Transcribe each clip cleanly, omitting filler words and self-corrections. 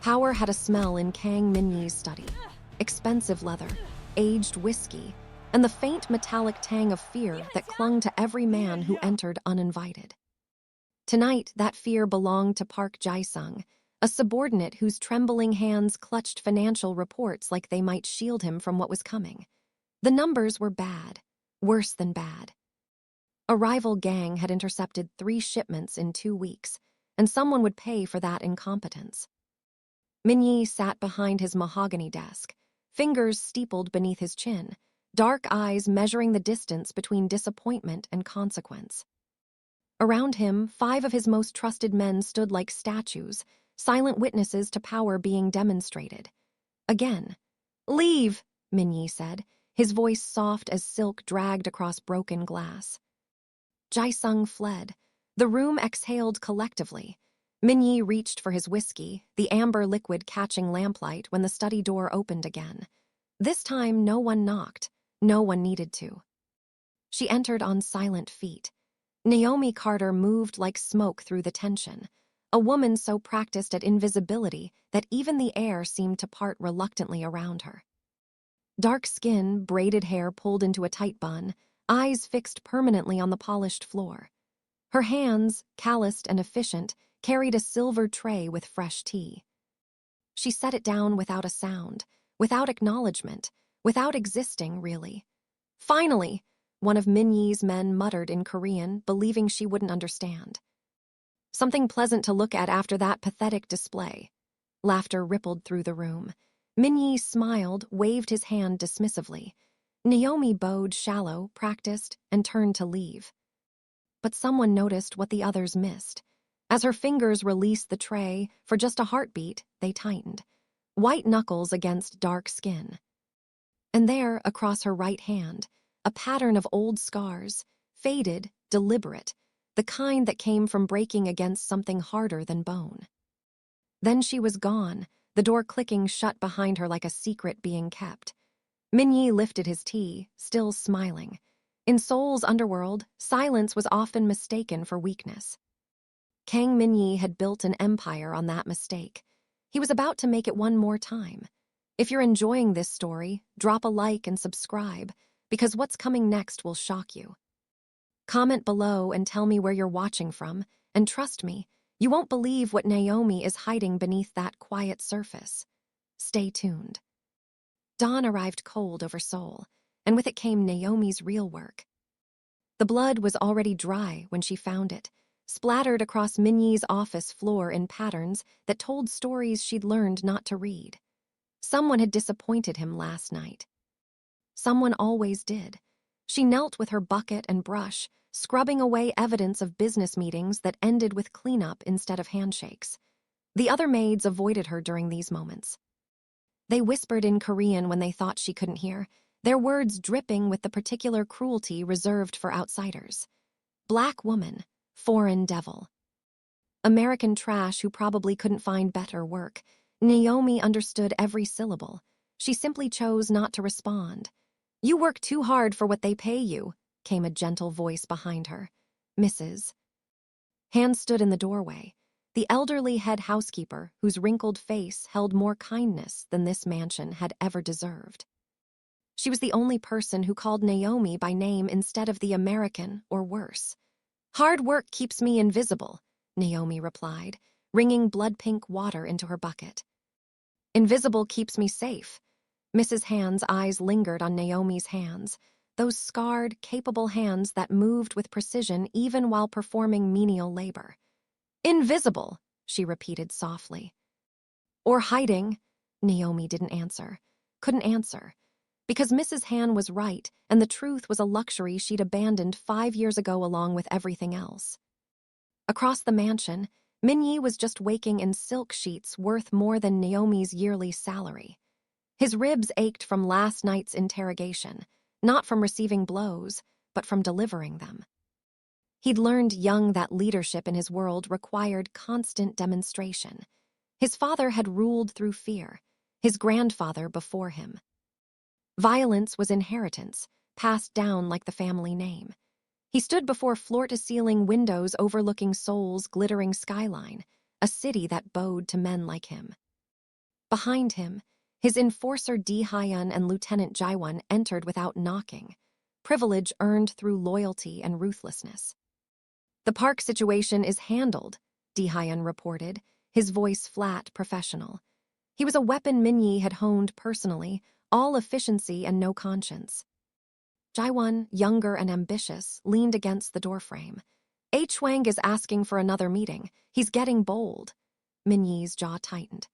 Power had a smell in Kang Min-yee's study. Expensive leather, aged whiskey, and the faint metallic tang of fear that clung to every man who entered uninvited. Tonight, that fear belonged to Park Jae-sung, a subordinate whose trembling hands clutched financial reports like they might shield him from what was coming. The numbers were bad, worse than bad. A rival gang had intercepted 3 shipments in 2 weeks, and someone would pay for that incompetence. Min-yee sat behind his mahogany desk, fingers steepled beneath his chin, dark eyes measuring the distance between disappointment and consequence. Around him, 5 of his most trusted men stood like statues, silent witnesses to power being demonstrated. Again. "Leave," Min-yee said, his voice soft as silk dragged across broken glass. Jae-sung fled. The room exhaled collectively. Min-yee reached for his whiskey, the amber liquid catching lamplight when the study door opened again. This time, no one knocked. No one needed to. She entered on silent feet. Naomi Carter moved like smoke through the tension, a woman so practiced at invisibility that even the air seemed to part reluctantly around her. Dark skin, braided hair pulled into a tight bun, eyes fixed permanently on the polished floor. Her hands, calloused and efficient, carried a silver tray with fresh tea. She set it down without a sound, without acknowledgement, without existing, really. "Finally," one of Min-yee's men muttered in Korean, believing she wouldn't understand. Something pleasant to look at after that pathetic display. Laughter rippled through the room. Min-yee smiled, waved his hand dismissively. Naomi bowed shallow, practiced, and turned to leave. But someone noticed what the others missed. As her fingers released the tray, for just a heartbeat, they tightened. White knuckles against dark skin. And there, across her right hand, a pattern of old scars, faded, deliberate, the kind that came from breaking against something harder than bone. Then she was gone, the door clicking shut behind her like a secret being kept. Min-yee lifted his tea, still smiling. In Seoul's underworld, silence was often mistaken for weakness. Kang Min-yee had built an empire on that mistake. He was about to make it one more time. If you're enjoying this story, drop a like and subscribe, because what's coming next will shock you. Comment below and tell me where you're watching from, and trust me, you won't believe what Naomi is hiding beneath that quiet surface. Stay tuned. Dawn arrived cold over Seoul, and with it came Naomi's real work. The blood was already dry when she found it, splattered across Min-yee's office floor in patterns that told stories she'd learned not to read. Someone had disappointed him last night. Someone always did. She knelt with her bucket and brush, scrubbing away evidence of business meetings that ended with cleanup instead of handshakes. The other maids avoided her during these moments. They whispered in Korean when they thought she couldn't hear, their words dripping with the particular cruelty reserved for outsiders. Black woman, foreign devil. American trash who probably couldn't find better work. Naomi understood every syllable. She simply chose not to respond. "You work too hard for what they pay you," came a gentle voice behind her. "Mrs." Han stood in the doorway, the elderly head housekeeper whose wrinkled face held more kindness than this mansion had ever deserved. She was the only person who called Naomi by name instead of the American, or worse. "Hard work keeps me invisible," Naomi replied, wringing blood-pink water into her bucket. "Invisible keeps me safe." Mrs. Han's eyes lingered on Naomi's hands, those scarred, capable hands that moved with precision even while performing menial labor. "Invisible," she repeated softly. "Or hiding." Naomi didn't answer, couldn't answer, because Mrs. Han was right, and the truth was a luxury she'd abandoned 5 years ago along with everything else. Across the mansion, Min-yee was just waking in silk sheets worth more than Naomi's yearly salary. His ribs ached from last night's interrogation, not from receiving blows, but from delivering them. He'd learned young that leadership in his world required constant demonstration. His father had ruled through fear, his grandfather before him. Violence was inheritance, passed down like the family name. He stood before floor-to-ceiling windows overlooking Seoul's glittering skyline, a city that bowed to men like him. Behind him, his enforcer Di Hyun and Lieutenant Jaiwon entered without knocking, privilege earned through loyalty and ruthlessness. "The park situation is handled," Di Hyun reported, his voice flat, professional. He was a weapon Minyi had honed personally, all efficiency and no conscience. Jaiwon, younger and ambitious, leaned against the doorframe. Wang is asking for another meeting. He's getting bold. Minyi's jaw tightened.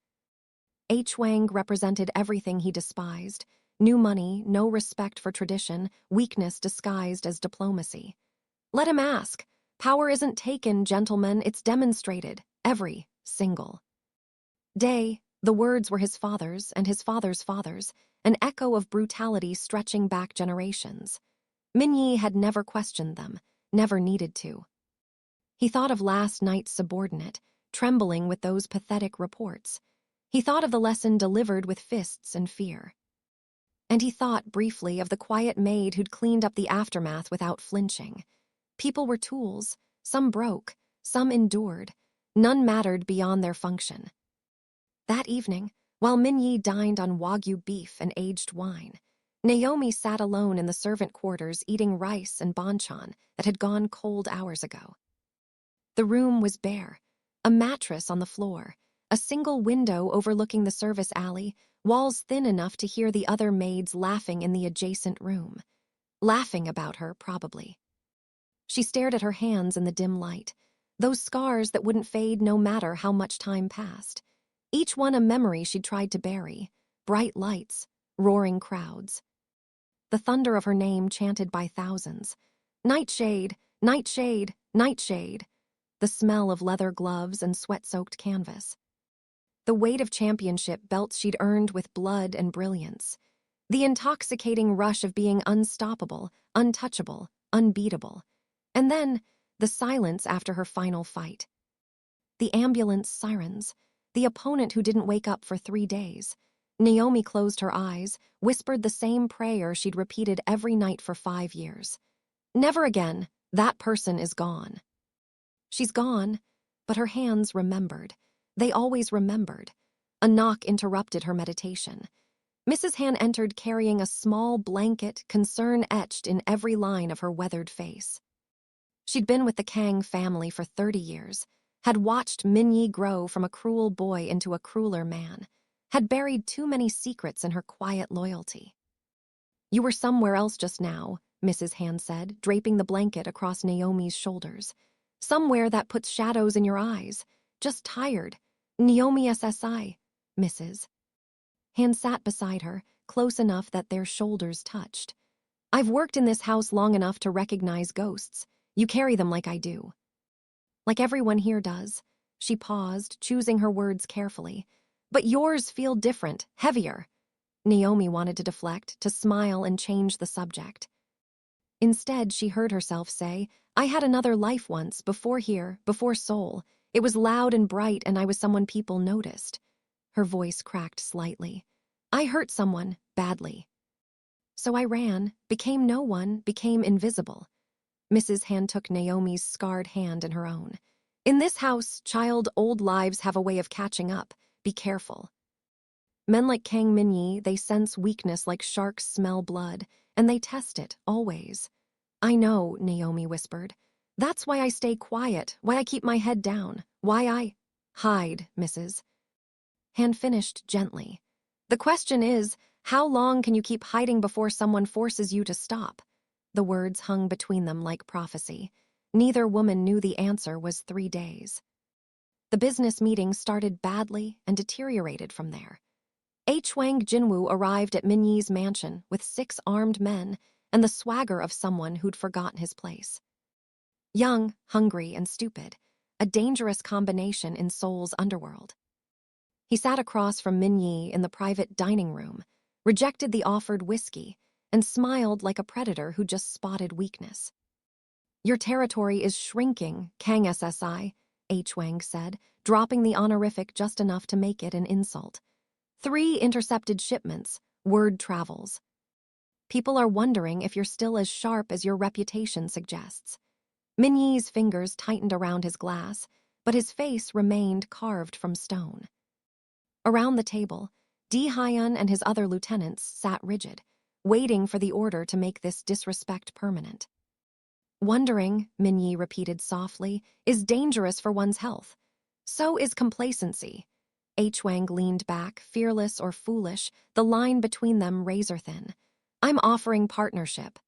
Wang represented everything he despised. New money, no respect for tradition, weakness disguised as diplomacy. "Let him ask. Power isn't taken, gentlemen, it's demonstrated. Every single day." The words were his father's and his father's father's, an echo of brutality stretching back generations. Minyi had never questioned them, never needed to. He thought of last night's subordinate, trembling with those pathetic reports. He thought of the lesson delivered with fists and fear. And he thought briefly of the quiet maid who'd cleaned up the aftermath without flinching. People were tools, some broke, some endured, none mattered beyond their function. That evening, while Minyi dined on Wagyu beef and aged wine, Naomi sat alone in the servant quarters eating rice and banchan that had gone cold hours ago. The room was bare, a mattress on the floor, a single window overlooking the service alley, walls thin enough to hear the other maids laughing in the adjacent room. Laughing about her, probably. She stared at her hands in the dim light, those scars that wouldn't fade no matter how much time passed. Each one a memory she'd tried to bury, bright lights, roaring crowds. The thunder of her name chanted by thousands. Nightshade, nightshade, nightshade. The smell of leather gloves and sweat-soaked canvas. The weight of championship belts she'd earned with blood and brilliance. The intoxicating rush of being unstoppable, untouchable, unbeatable. And then, the silence after her final fight. The ambulance sirens. The opponent who didn't wake up for 3 days. Naomi closed her eyes, whispered the same prayer she'd repeated every night for 5 years. Never again, that person is gone. She's gone, but her hands remembered. They always remembered. A knock interrupted her meditation. Mrs. Han entered carrying a small blanket, concern etched in every line of her weathered face. She'd been with the Kang family for 30 years, had watched Minyi grow from a cruel boy into a crueler man, had buried too many secrets in her quiet loyalty. "You were somewhere else just now," Mrs. Han said, draping the blanket across Naomi's shoulders. "Somewhere that puts shadows in your eyes. Just tired. Naomi SSI, Mrs." Han sat beside her, close enough that their shoulders touched. "I've worked in this house long enough to recognize ghosts. You carry them like I do." "Like everyone here does." She paused, choosing her words carefully. "But yours feel different, heavier." Naomi wanted to deflect, to smile and change the subject. Instead, she heard herself say, "I had another life once, before here, before Seoul. It was loud and bright and I was someone people noticed." Her voice cracked slightly. "I hurt someone, badly. So I ran, became no one, became invisible." Mrs. Han took Naomi's scarred hand in her own. "In this house, old lives have a way of catching up. Be careful." Men like Kang Minyi, they sense weakness like sharks smell blood, and they test it, always. "I know," Naomi whispered. "That's why I stay quiet, why I keep my head down, why I—" "Hide, Mrs." Han finished gently. "The question is, how long can you keep hiding before someone forces you to stop?" The words hung between them like prophecy. Neither woman knew the answer was 3 days. The business meeting started badly and deteriorated from there. Hwang Jinwoo arrived at Minyi's mansion with 6 armed men and the swagger of someone who'd forgotten his place. Young, hungry, and stupid, a dangerous combination in Seoul's underworld. He sat across from Minyi in the private dining room, rejected the offered whiskey, and smiled like a predator who just spotted weakness. "Your territory is shrinking, Kang SSI," Hwang said, dropping the honorific just enough to make it an insult. 3 intercepted shipments, word travels. People are wondering if you're still as sharp as your reputation suggests." Minyi's fingers tightened around his glass, but his face remained carved from stone. Around the table, Di-hyun and his other lieutenants sat rigid, waiting for the order to make this disrespect permanent. Wondering, Minyi repeated softly, is dangerous for one's health. So is complacency. H-Wang leaned back, fearless or foolish, the line between them razor-thin. I'm offering partnership.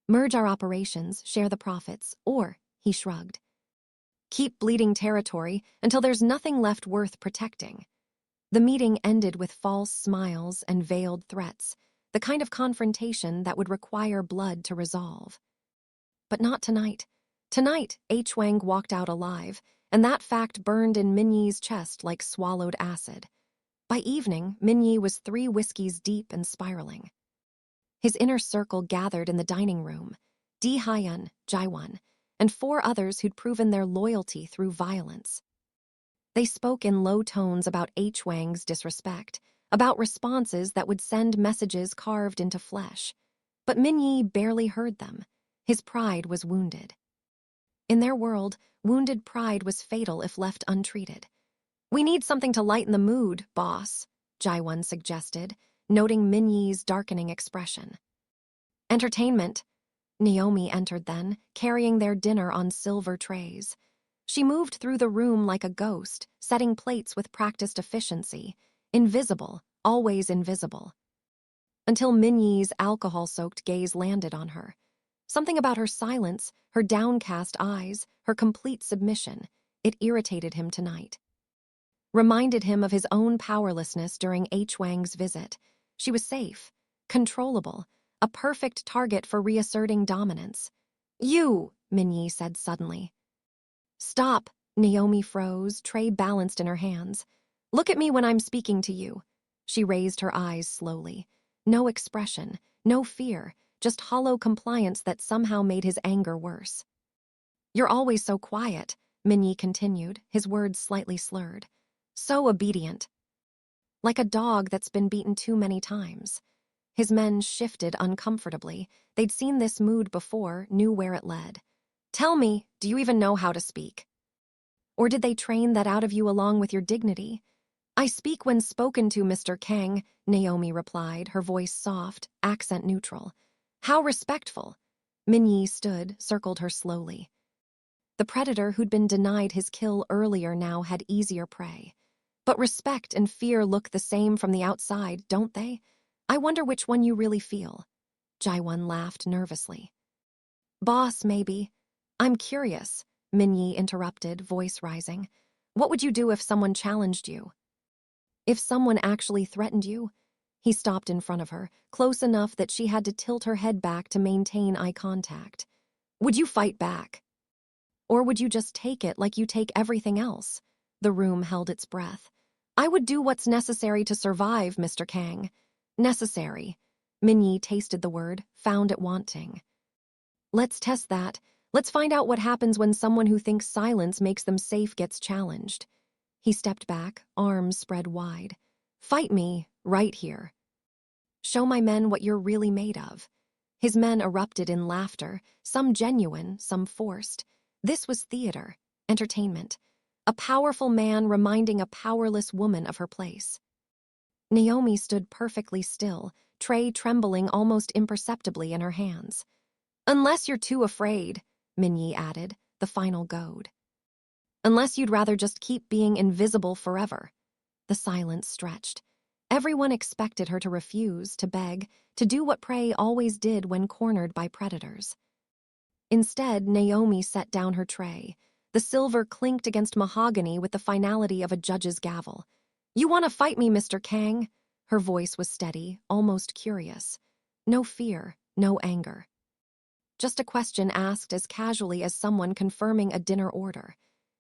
Merge our operations, share the profits, or, he shrugged, keep bleeding territory until there's nothing left worth protecting. The meeting ended with false smiles and veiled threats, the kind of confrontation that would require blood to resolve. But not tonight. Tonight, H-Wang walked out alive, and that fact burned in Minyi's chest like swallowed acid. By evening, Minyi was 3 whiskeys deep and spiraling. His inner circle gathered in the dining room, Di-hyun, Jaiwon, and 4 others who'd proven their loyalty through violence. They spoke in low tones about H-Wang's disrespect, about responses that would send messages carved into flesh. But Minyi barely heard them. His pride was wounded. In their world, wounded pride was fatal if left untreated. We need something to lighten the mood, boss, Jaiwon suggested, noting Minyi's darkening expression. Entertainment. Naomi entered then, carrying their dinner on silver trays. She moved through the room like a ghost, setting plates with practiced efficiency. Invisible, always invisible. Until Minyi's alcohol-soaked gaze landed on her. Something about her silence, her downcast eyes, her complete submission, it irritated him tonight. Reminded him of his own powerlessness during H-Wang's visit. She was safe, controllable, a perfect target for reasserting dominance. You, Minyi said suddenly. Stop, Naomi froze, tray balanced in her hands. Look at me when I'm speaking to you. She raised her eyes slowly. No expression, no fear, just hollow compliance that somehow made his anger worse. You're always so quiet, Minyi continued, his words slightly slurred. So obedient. Like a dog that's been beaten too many times. His men shifted uncomfortably. They'd seen this mood before, knew where it led. Tell me, do you even know how to speak? Or did they train that out of you along with your dignity? I speak when spoken to, Mr. Kang, Naomi replied, her voice soft, accent neutral. How respectful. Minyi stood, circled her slowly. The predator who'd been denied his kill earlier now had easier prey. But respect and fear look the same from the outside, don't they? I wonder which one you really feel. Jaiwon laughed nervously. Boss, maybe. I'm curious, Minyi interrupted, voice rising. What would you do if someone challenged you? If someone actually threatened you? He stopped in front of her, close enough that she had to tilt her head back to maintain eye contact. Would you fight back? Or would you just take it like you take everything else? The room held its breath. I would do what's necessary to survive, Mr. Kang. Necessary. Minyi tasted the word, found it wanting. Let's test that. Let's find out what happens when someone who thinks silence makes them safe gets challenged. He stepped back, arms spread wide. Fight me, right here. Show my men what you're really made of. His men erupted in laughter, some genuine, some forced. This was theater, entertainment. A powerful man reminding a powerless woman of her place. Naomi stood perfectly still, tray trembling almost imperceptibly in her hands. Unless you're too afraid, Minyi added, the final goad. Unless you'd rather just keep being invisible forever. The silence stretched. Everyone expected her to refuse, to beg, to do what prey always did when cornered by predators. Instead, Naomi set down her tray. The silver clinked against mahogany with the finality of a judge's gavel. You want to fight me, Mr. Kang? Her voice was steady, almost curious. No fear, no anger. Just a question asked as casually as someone confirming a dinner order.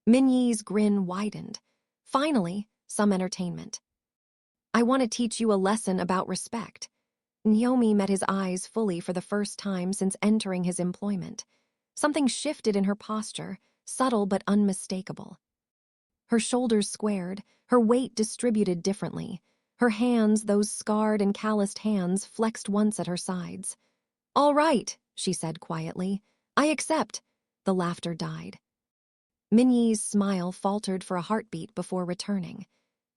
Minyi's grin widened. Finally, some entertainment. I want to teach you a lesson about respect. Naomi met his eyes fully for the first time since entering his employment. Something shifted in her posture, subtle but unmistakable. Her shoulders squared, her weight distributed differently. Her hands, those scarred and calloused hands, flexed once at her sides. All right, she said quietly. I accept. The laughter died. Minyi's smile faltered for a heartbeat before returning.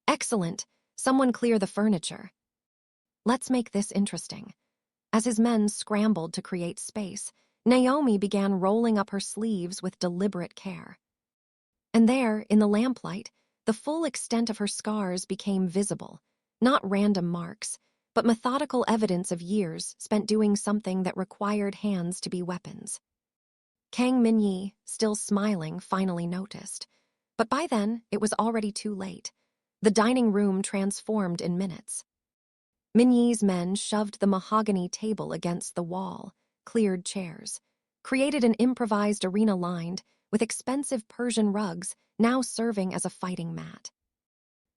Excellent. Someone clear the furniture. Let's make this interesting. As his men scrambled to create space, Naomi began rolling up her sleeves with deliberate care. And there, in the lamplight, the full extent of her scars became visible, not random marks, but methodical evidence of years spent doing something that required hands to be weapons. Kang Minyi, still smiling, finally noticed. But by then, it was already too late. The dining room transformed in minutes. Minyi's men shoved the mahogany table against the wall, cleared chairs, created an improvised arena lined with expensive Persian rugs now serving as a fighting mat.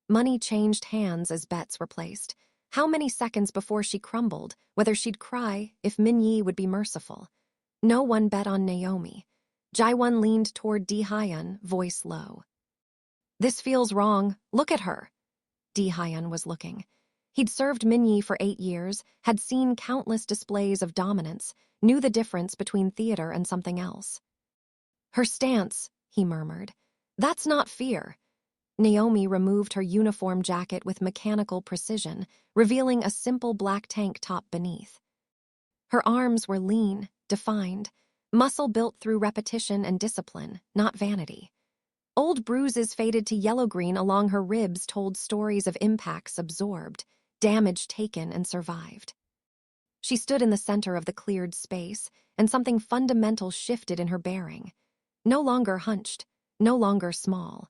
Money changed hands as bets were placed. How many seconds before she crumbled, whether she'd cry if Minyi would be merciful. No one bet on Naomi. Jaiwon leaned toward Di-hyun, voice low. This feels wrong. Look at her. Di-hyun was looking. He'd served Minyi for 8 years, had seen countless displays of dominance, knew the difference between theater and something else. Her stance, he murmured. That's not fear. Naomi removed her uniform jacket with mechanical precision, revealing a simple black tank top beneath. Her arms were lean, defined, muscle built through repetition and discipline, not vanity. Old bruises faded to yellow-green along her ribs told stories of impacts absorbed, damage taken and survived. She stood in the center of the cleared space, and something fundamental shifted in her bearing. No longer hunched, no longer small.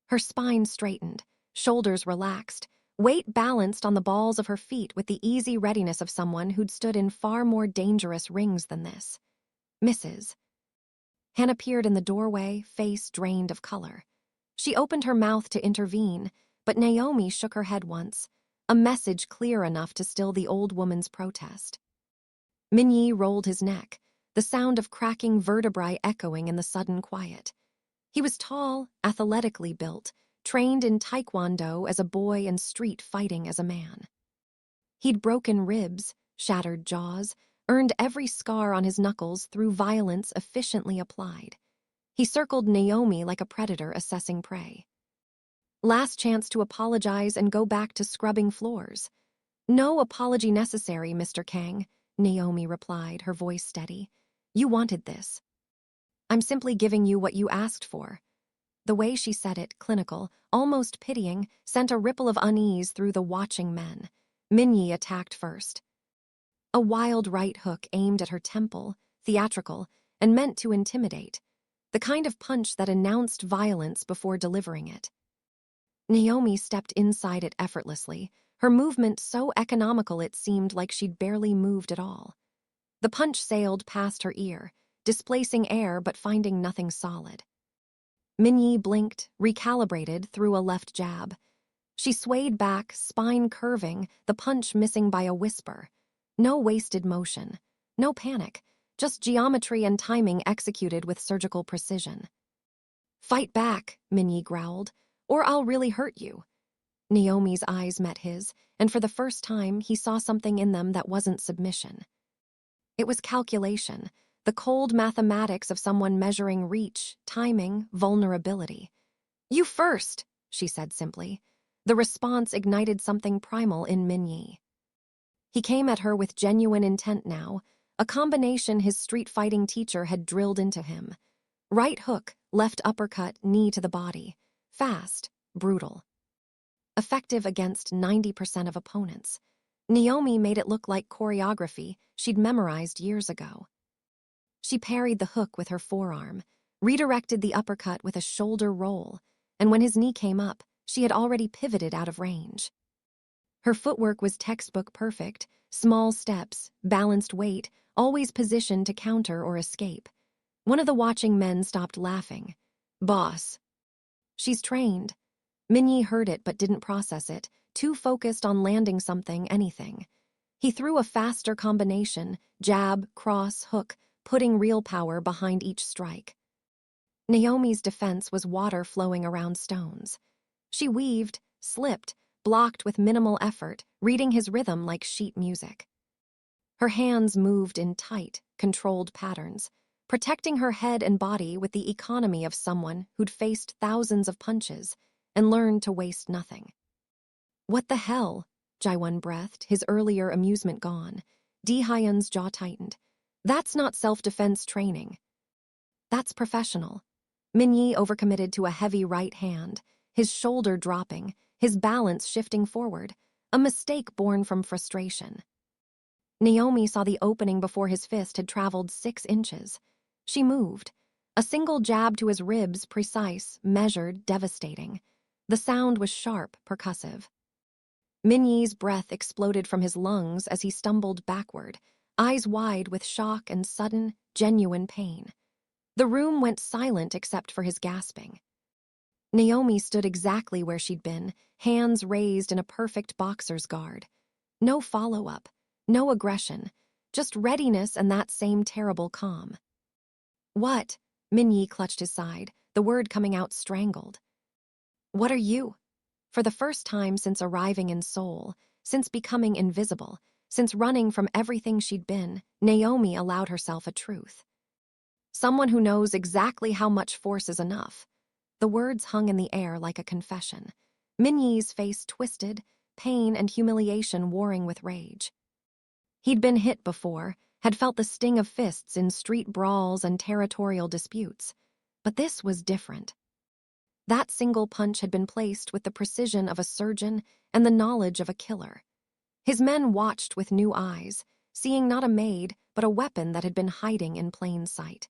Her spine straightened, shoulders relaxed, weight balanced on the balls of her feet with the easy readiness of someone who'd stood in far more dangerous rings than this. Mrs. Han appeared in the doorway, face drained of color. She opened her mouth to intervene, but Naomi shook her head once, a message clear enough to still the old woman's protest. Minyi rolled his neck, the sound of cracking vertebrae echoing in the sudden quiet. He was tall, athletically built, trained in taekwondo as a boy and street fighting as a man. He'd broken ribs, shattered jaws, earned every scar on his knuckles through violence efficiently applied. He circled Naomi like a predator assessing prey. Last chance to apologize and go back to scrubbing floors. No apology necessary, Mr. Kang, Naomi replied, her voice steady. You wanted this. I'm simply giving you what you asked for. The way she said it, clinical, almost pitying, sent a ripple of unease through the watching men. Minyi attacked first. A wild right hook aimed at her temple, theatrical, and meant to intimidate. The kind of punch that announced violence before delivering it. Naomi stepped inside it effortlessly, her movement so economical it seemed like she'd barely moved at all. The punch sailed past her ear, displacing air but finding nothing solid. Minyi blinked, recalibrated, threw a left jab. She swayed back, spine curving, the punch missing by a whisper. No wasted motion, no panic, just geometry and timing executed with surgical precision. Fight back, Minyi growled, or I'll really hurt you. Naomi's eyes met his, and for the first time he saw something in them that wasn't submission. It was calculation, the cold mathematics of someone measuring reach, timing, vulnerability. You first, she said simply. The response ignited something primal in Minyi. He came at her with genuine intent now, a combination his street-fighting teacher had drilled into him. Right hook, left uppercut, knee to the body. Fast, brutal. Effective against 90% of opponents. Naomi made it look like choreography she'd memorized years ago. She parried the hook with her forearm, redirected the uppercut with a shoulder roll, and when his knee came up, she had already pivoted out of range. Her footwork was textbook perfect, small steps, balanced weight, always positioned to counter or escape. One of the watching men stopped laughing. Boss. She's trained. Minyi heard it but didn't process it, too focused on landing something, anything. He threw a faster combination, jab, cross, hook, putting real power behind each strike. Naomi's defense was water flowing around stones. She weaved, slipped, blocked with minimal effort, reading his rhythm like sheet music. Her hands moved in tight, controlled patterns, protecting her head and body with the economy of someone who'd faced thousands of punches and learned to waste nothing. What the hell? Jaewon breathed, his earlier amusement gone. Di-hyun's jaw tightened. That's not self-defense training. That's professional. Min-yi overcommitted to a heavy right hand, his shoulder dropping, his balance shifting forward, a mistake born from frustration. Naomi saw the opening before his fist had traveled 6 inches. She moved. A single jab to his ribs, precise, measured, devastating. The sound was sharp, percussive. Min-yi's breath exploded from his lungs as he stumbled backward, eyes wide with shock and sudden, genuine pain. The room went silent except for his gasping. Naomi stood exactly where she'd been, hands raised in a perfect boxer's guard. No follow-up, no aggression, just readiness and that same terrible calm. What? Min-yi clutched his side, the word coming out strangled. What are you? For the first time since arriving in Seoul, since becoming invisible, since running from everything she'd been, Naomi allowed herself a truth. Someone who knows exactly how much force is enough. The words hung in the air like a confession. Min-yi's face twisted, pain and humiliation warring with rage. He'd been hit before, had felt the sting of fists in street brawls and territorial disputes. But this was different. That single punch had been placed with the precision of a surgeon and the knowledge of a killer. His men watched with new eyes, seeing not a maid, but a weapon that had been hiding in plain sight.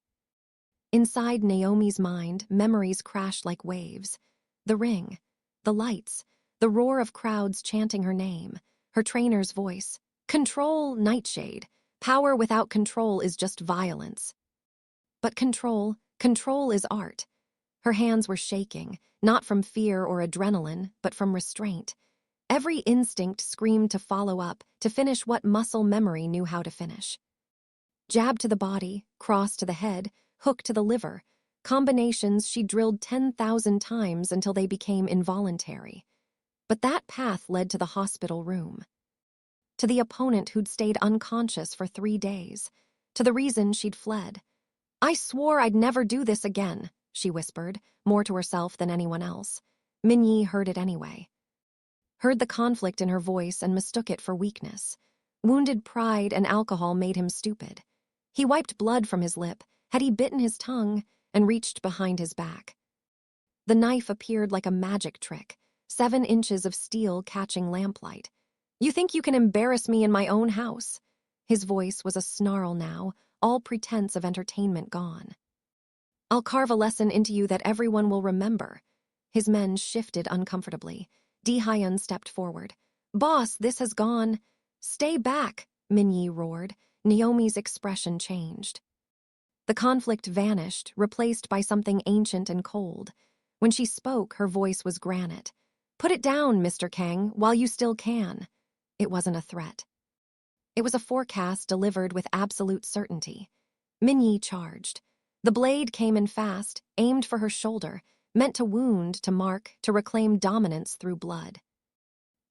Inside Naomi's mind, memories crashed like waves. The ring, the lights, the roar of crowds chanting her name, her trainer's voice. Control, Nightshade. Power without control is just violence. But control is art. Her hands were shaking, not from fear or adrenaline, but from restraint. Every instinct screamed to follow up, to finish what muscle memory knew how to finish. Jab to the body, cross to the head, hook to the liver, combinations she drilled 10,000 times until they became involuntary. But that path led to the hospital room. To the opponent who'd stayed unconscious for 3 days. To the reason she'd fled. I swore I'd never do this again, she whispered, more to herself than anyone else. Min-yi heard it anyway. Heard the conflict in her voice and mistook it for weakness. Wounded pride and alcohol made him stupid. He wiped blood from his lip, had he bitten his tongue, and reached behind his back. The knife appeared like a magic trick, 7 inches of steel catching lamplight. You think you can embarrass me in my own house? His voice was a snarl now, all pretense of entertainment gone. I'll carve a lesson into you that everyone will remember. His men shifted uncomfortably. Di-hyun stepped forward. Boss, this has gone. Stay back, Min-yi roared. Naomi's expression changed. The conflict vanished, replaced by something ancient and cold. When she spoke, her voice was granite. Put it down, Mr. Kang, while you still can. It wasn't a threat. It was a forecast delivered with absolute certainty. Min-yi charged. The blade came in fast, aimed for her shoulder, meant to wound, to mark, to reclaim dominance through blood.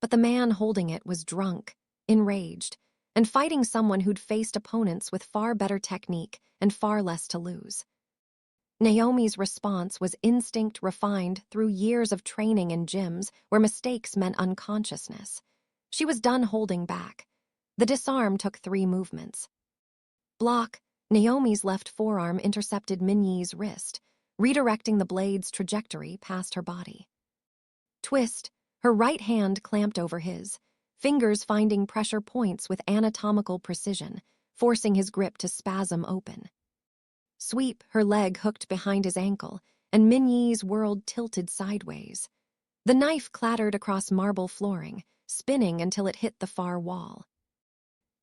But the man holding it was drunk, enraged, and fighting someone who'd faced opponents with far better technique and far less to lose. Naomi's response was instinct refined through years of training in gyms where mistakes meant unconsciousness. She was done holding back. The disarm took 3 movements. Block. Naomi's left forearm intercepted Min-yi's wrist, redirecting the blade's trajectory past her body. Twist. Her right hand clamped over his, fingers finding pressure points with anatomical precision, forcing his grip to spasm open. Sweep. Her leg hooked behind his ankle, and Min-yi's world tilted sideways. The knife clattered across marble flooring, spinning until it hit the far wall.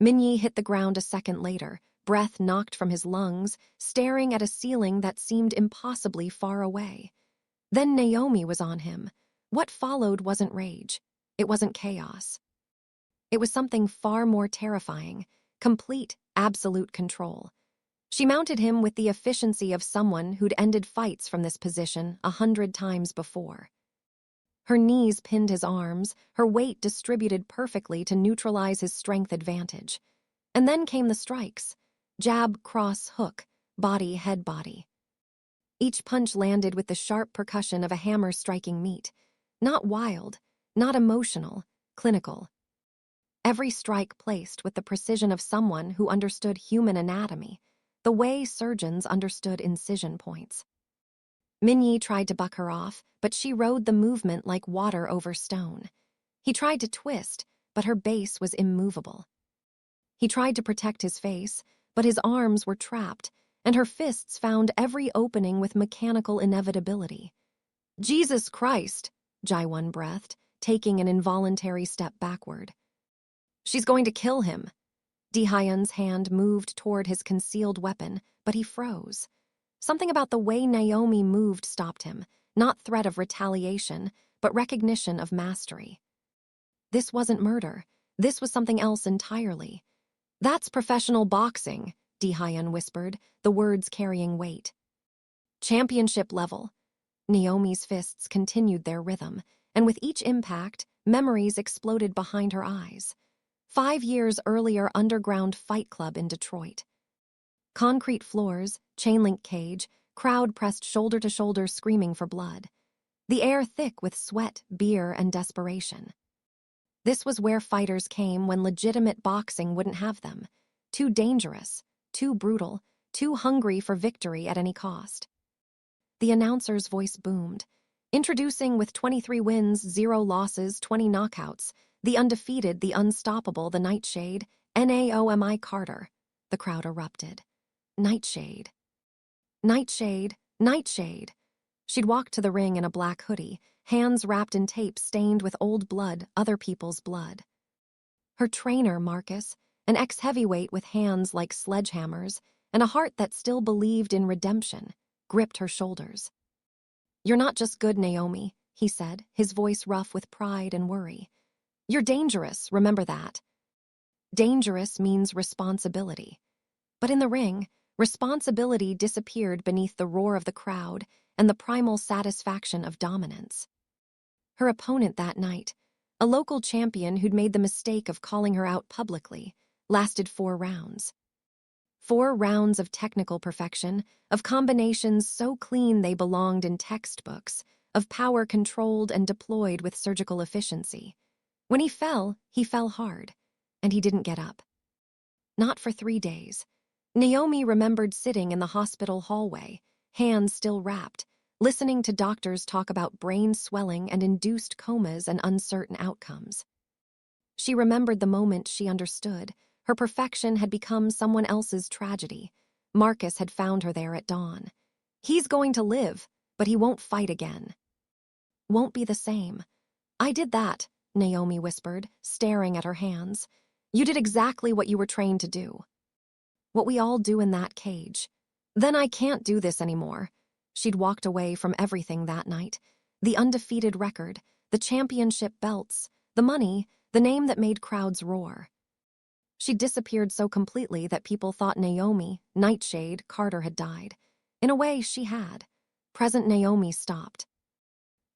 Min-yi hit the ground a second later, breath knocked from his lungs, staring at a ceiling that seemed impossibly far away. Then Naomi was on him. What followed wasn't rage. It wasn't chaos. It was something far more terrifying, complete, absolute control. She mounted him with the efficiency of someone who'd ended fights from this position 100 times before. Her knees pinned his arms, her weight distributed perfectly to neutralize his strength advantage. And then came the strikes. Jab, cross, hook, body, head, body. Each punch landed with the sharp percussion of a hammer striking meat. Not wild, not emotional, clinical. Every strike placed with the precision of someone who understood human anatomy, the way surgeons understood incision points. Minyi tried to buck her off, but she rode the movement like water over stone. He tried to twist, but her base was immovable. He tried to protect his face, but his arms were trapped, and her fists found every opening with mechanical inevitability. Jesus Christ, Jaiwon breathed, taking an involuntary step backward. She's going to kill him. Dehyun's hand moved toward his concealed weapon, but he froze. Something about the way Naomi moved stopped him, not threat of retaliation, but recognition of mastery. This wasn't murder. This was something else entirely. That's professional boxing, Dehyun whispered, the words carrying weight. Championship level. Naomi's fists continued their rhythm, and with each impact, memories exploded behind her eyes. 5 years earlier, underground fight club in Detroit. Concrete floors, chain-link cage, crowd pressed shoulder to shoulder screaming for blood. The air thick with sweat, beer, and desperation. This was where fighters came when legitimate boxing wouldn't have them. Too dangerous, too brutal, too hungry for victory at any cost. The announcer's voice boomed. Introducing with 23 wins, 0 losses, 20 knockouts, the undefeated, the unstoppable, the Nightshade, Naomi Carter. The crowd erupted. Nightshade. Nightshade. Nightshade. She'd walked to the ring in a black hoodie, hands wrapped in tape stained with old blood, other people's blood. Her trainer, Marcus, an ex-heavyweight with hands like sledgehammers and a heart that still believed in redemption, gripped her shoulders. You're not just good, Naomi, he said, his voice rough with pride and worry. You're dangerous, remember that. Dangerous means responsibility. But in the ring, responsibility disappeared beneath the roar of the crowd and the primal satisfaction of dominance. Her opponent that night, a local champion who'd made the mistake of calling her out publicly, lasted 4 rounds. 4 rounds of technical perfection, of combinations so clean they belonged in textbooks, of power controlled and deployed with surgical efficiency. When he fell hard, and he didn't get up. Not for 3 days. Naomi remembered sitting in the hospital hallway, hands still wrapped, listening to doctors talk about brain swelling and induced comas and uncertain outcomes. She remembered the moment she understood. Her perfection had become someone else's tragedy. Marcus had found her there at dawn. He's going to live, but he won't fight again. Won't be the same. I did that, Naomi whispered, staring at her hands. You did exactly what you were trained to do. What we all do in that cage. Then I can't do this anymore. She'd walked away from everything that night. The undefeated record, the championship belts, the money, the name that made crowds roar. She'd disappeared so completely that people thought Naomi, Nightshade, Carter had died. In a way, she had. Present Naomi stopped.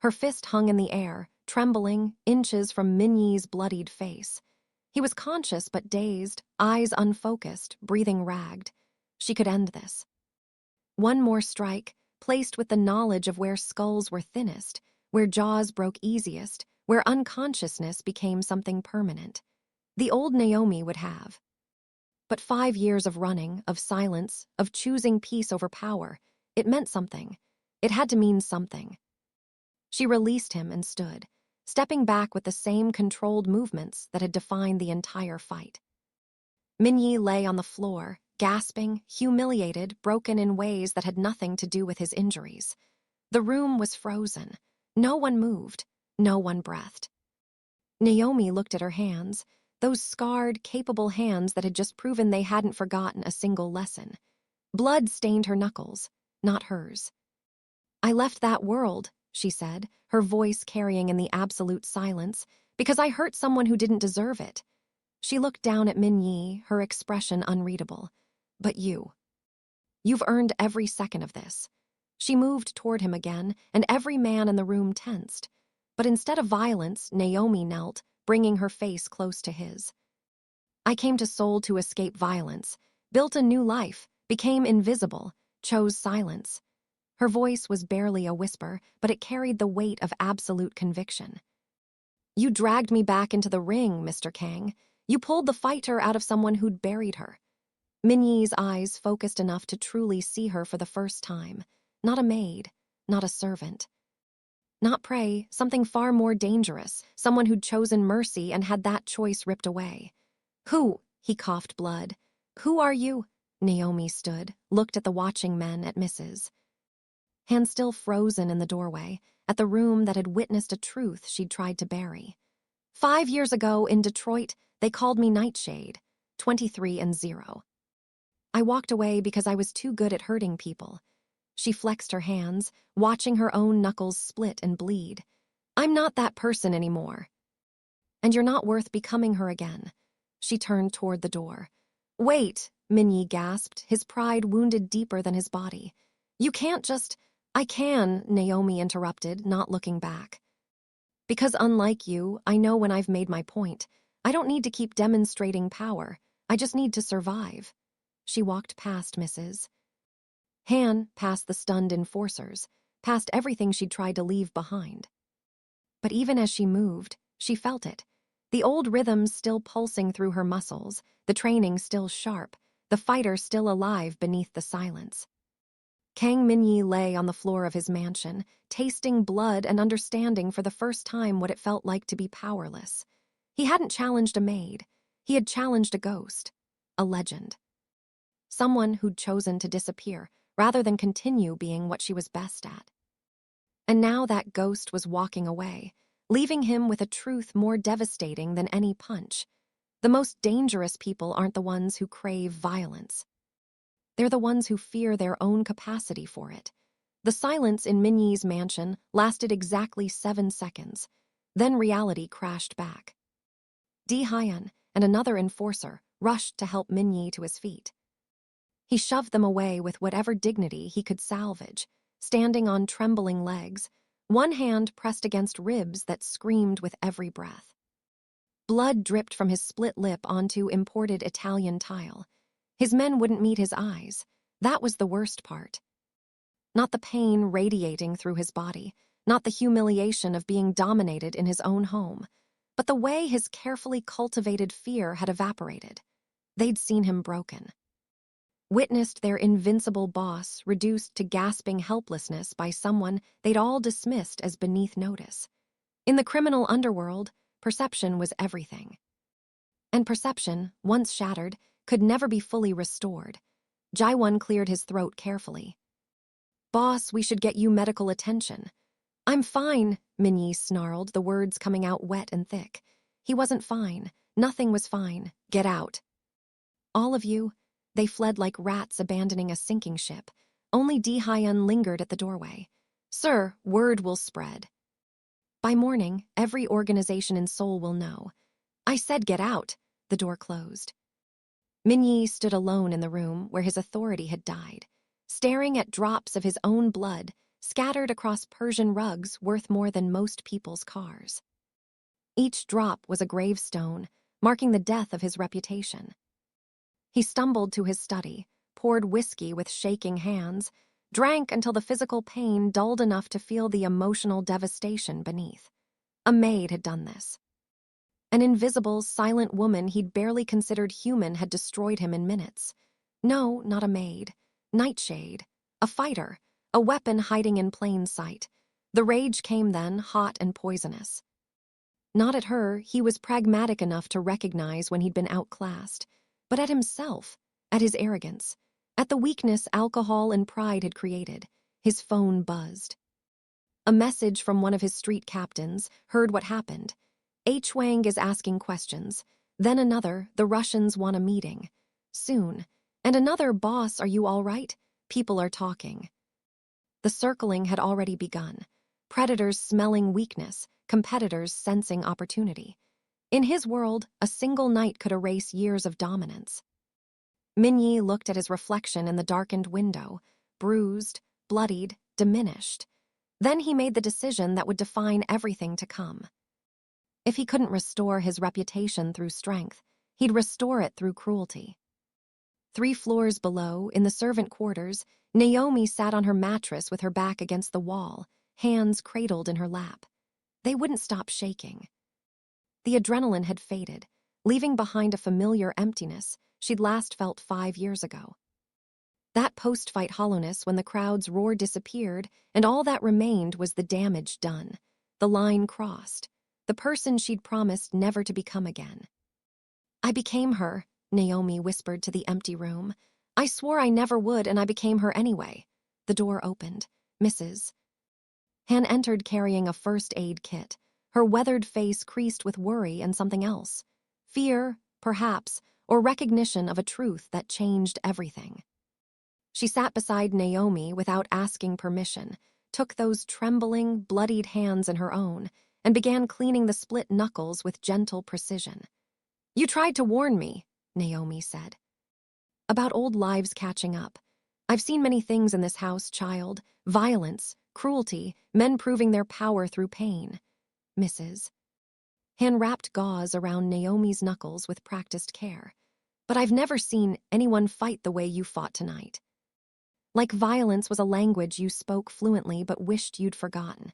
Her fist hung in the air, trembling, inches from Minyi's bloodied face. He was conscious but dazed, eyes unfocused, breathing ragged. She could end this. One more strike, placed with the knowledge of where skulls were thinnest, where jaws broke easiest, where unconsciousness became something permanent. The old Naomi would have. But 5 years of running, of silence, of choosing peace over power, it meant something. It had to mean something. She released him and stood, stepping back with the same controlled movements that had defined the entire fight. Minyi lay on the floor, gasping, humiliated, broken in ways that had nothing to do with his injuries. The room was frozen. No one moved. No one breathed. Naomi looked at her hands, those scarred, capable hands that had just proven they hadn't forgotten a single lesson. Blood stained her knuckles, not hers. I left that world, she said, her voice carrying in the absolute silence, because I hurt someone who didn't deserve it. She looked down at Minyi, her expression unreadable. But you've earned every second of this. She moved toward him again, and every man in the room tensed. But instead of violence, Naomi knelt, bringing her face close to his. I came to Seoul to escape violence, built a new life, became invisible, chose silence. Her voice was barely a whisper, but it carried the weight of absolute conviction. "You dragged me back into the ring, Mr. Kang. You pulled the fighter out of someone who'd buried her." Minyi's eyes focused enough to truly see her for the first time. Not a maid, not a servant. Not prey, something far more dangerous, someone who'd chosen mercy and had that choice ripped away. "Who?" He coughed blood. "Who are you?" Naomi stood, looked at the watching men, at Mrs. Hand still frozen in the doorway, at the room that had witnessed a truth she'd tried to bury. "5 years ago in Detroit, they called me Nightshade, 23 and 0. I walked away because I was too good at hurting people." She flexed her hands, watching her own knuckles split and bleed. "I'm not that person anymore. And you're not worth becoming her again." She turned toward the door. "Wait," Minyi gasped, his pride wounded deeper than his body. "You can't just—" "I can," Naomi interrupted, not looking back. "Because unlike you, I know when I've made my point. I don't need to keep demonstrating power. I just need to survive." She walked past Mrs. Han, past the stunned enforcers, past everything she'd tried to leave behind. But even as she moved, she felt it. The old rhythms still pulsing through her muscles, the training still sharp, the fighter still alive beneath the silence. Kang Minyi lay on the floor of his mansion, tasting blood and understanding for the first time what it felt like to be powerless. He hadn't challenged a maid. He had challenged a ghost, a legend. Someone who'd chosen to disappear, rather than continue being what she was best at. And now that ghost was walking away, leaving him with a truth more devastating than any punch. The most dangerous people aren't the ones who crave violence. They're the ones who fear their own capacity for it. The silence in Minyi's mansion lasted exactly 7 seconds. Then reality crashed back. Di Hyan and another enforcer rushed to help Minyi to his feet. He shoved them away with whatever dignity he could salvage, standing on trembling legs, one hand pressed against ribs that screamed with every breath. Blood dripped from his split lip onto imported Italian tile. His men wouldn't meet his eyes. That was the worst part. Not the pain radiating through his body, not the humiliation of being dominated in his own home, but the way his carefully cultivated fear had evaporated. They'd seen him broken. Witnessed their invincible boss reduced to gasping helplessness by someone they'd all dismissed as beneath notice. In the criminal underworld, perception was everything. And perception, once shattered, could never be fully restored. Jaiwon cleared his throat carefully. "Boss, we should get you medical attention." "I'm fine," Minyi snarled, the words coming out wet and thick. He wasn't fine. Nothing was fine. "Get out." "All of you?" They fled like rats abandoning a sinking ship. Only Di Hyan lingered at the doorway. "Sir, word will spread. By morning, every organization in Seoul will know." "I said get out." The door closed. Minyi stood alone in the room where his authority had died, staring at drops of his own blood scattered across Persian rugs worth more than most people's cars. Each drop was a gravestone, marking the death of his reputation. He stumbled to his study, poured whiskey with shaking hands, drank until the physical pain dulled enough to feel the emotional devastation beneath. A maid had done this. An invisible, silent woman he'd barely considered human had destroyed him in minutes. No, not a maid. Nightshade. A fighter. A weapon hiding in plain sight. The rage came then, hot and poisonous. Not at her, he was pragmatic enough to recognize when he'd been outclassed, but at himself, at his arrogance, at the weakness alcohol and pride had created. His phone buzzed. A message from one of his street captains, heard what happened. "H. Wang is asking questions." Then another, "The Russians want a meeting. Soon." And another, "Boss, are you all right? People are talking." The circling had already begun. Predators smelling weakness, competitors sensing opportunity. In his world, a single night could erase years of dominance. Minyi looked at his reflection in the darkened window, bruised, bloodied, diminished. Then he made the decision that would define everything to come. If he couldn't restore his reputation through strength, he'd restore it through cruelty. 3 floors below, in the servant quarters, Naomi sat on her mattress with her back against the wall, hands cradled in her lap. They wouldn't stop shaking. The adrenaline had faded, leaving behind a familiar emptiness she'd last felt 5 years ago. That post-fight hollowness when the crowd's roar disappeared and all that remained was the damage done, the line crossed, the person she'd promised never to become again. "I became her," Naomi whispered to the empty room. "I swore I never would, and I became her anyway." The door opened. Mrs. Han entered carrying a first aid kit, her weathered face creased with worry and something else. Fear, perhaps, or recognition of a truth that changed everything. She sat beside Naomi without asking permission, took those trembling, bloodied hands in her own, and began cleaning the split knuckles with gentle precision. "You tried to warn me," Naomi said. "About old lives catching up. I've seen many things in this house, child. Violence, cruelty, men proving their power through pain." Mrs. Han wrapped gauze around Naomi's knuckles with practiced care. "But I've never seen anyone fight the way you fought tonight. Like violence was a language you spoke fluently but wished you'd forgotten."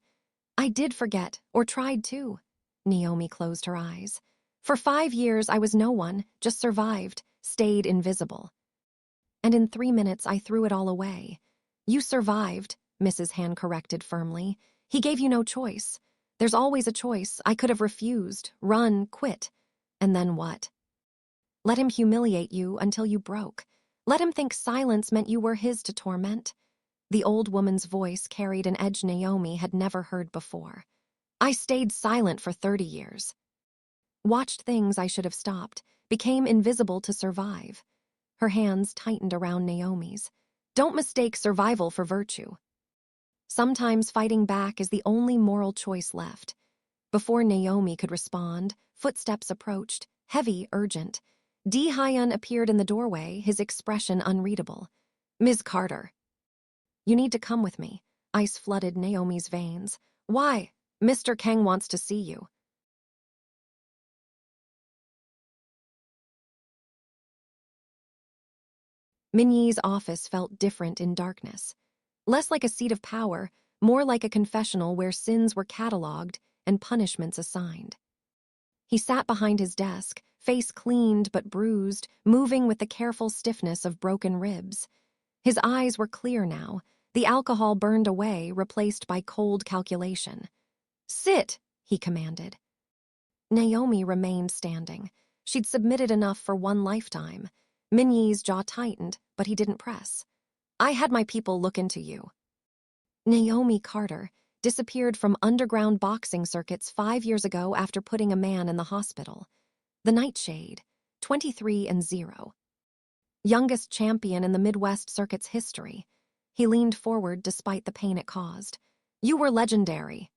"I did forget, or tried to." Naomi closed her eyes. "For 5 years I was no one, just survived, stayed invisible. And in 3 minutes I threw it all away." "You survived," Mrs. Han corrected firmly. "He gave you no choice. There's always a choice. I could have refused, run, quit. And then what? Let him humiliate you until you broke. Let him think silence meant you were his to torment." The old woman's voice carried an edge Naomi had never heard before. "I stayed silent for 30 years. Watched things I should have stopped, became invisible to survive." Her hands tightened around Naomi's. "Don't mistake survival for virtue. Sometimes fighting back is the only moral choice left." Before Naomi could respond, footsteps approached, heavy, urgent. Dee Hyun appeared in the doorway, his expression unreadable. "Ms. Carter." "You need to come with me." Ice flooded Naomi's veins. "Why?" "Mr. Kang wants to see you." Minyi's office felt different in darkness. Less like a seat of power, more like a confessional where sins were catalogued and punishments assigned. He sat behind his desk, face cleaned but bruised, moving with the careful stiffness of broken ribs. His eyes were clear now, the alcohol burned away, replaced by cold calculation. "Sit," he commanded. Naomi remained standing. She'd submitted enough for one lifetime. Minyi's jaw tightened, but he didn't press. "I had my people look into you." Naomi Carter disappeared from underground boxing circuits 5 years ago after putting a man in the hospital. The Nightshade, 23-0. Youngest champion in the Midwest Circuit's history. He leaned forward despite the pain it caused. "You were legendary.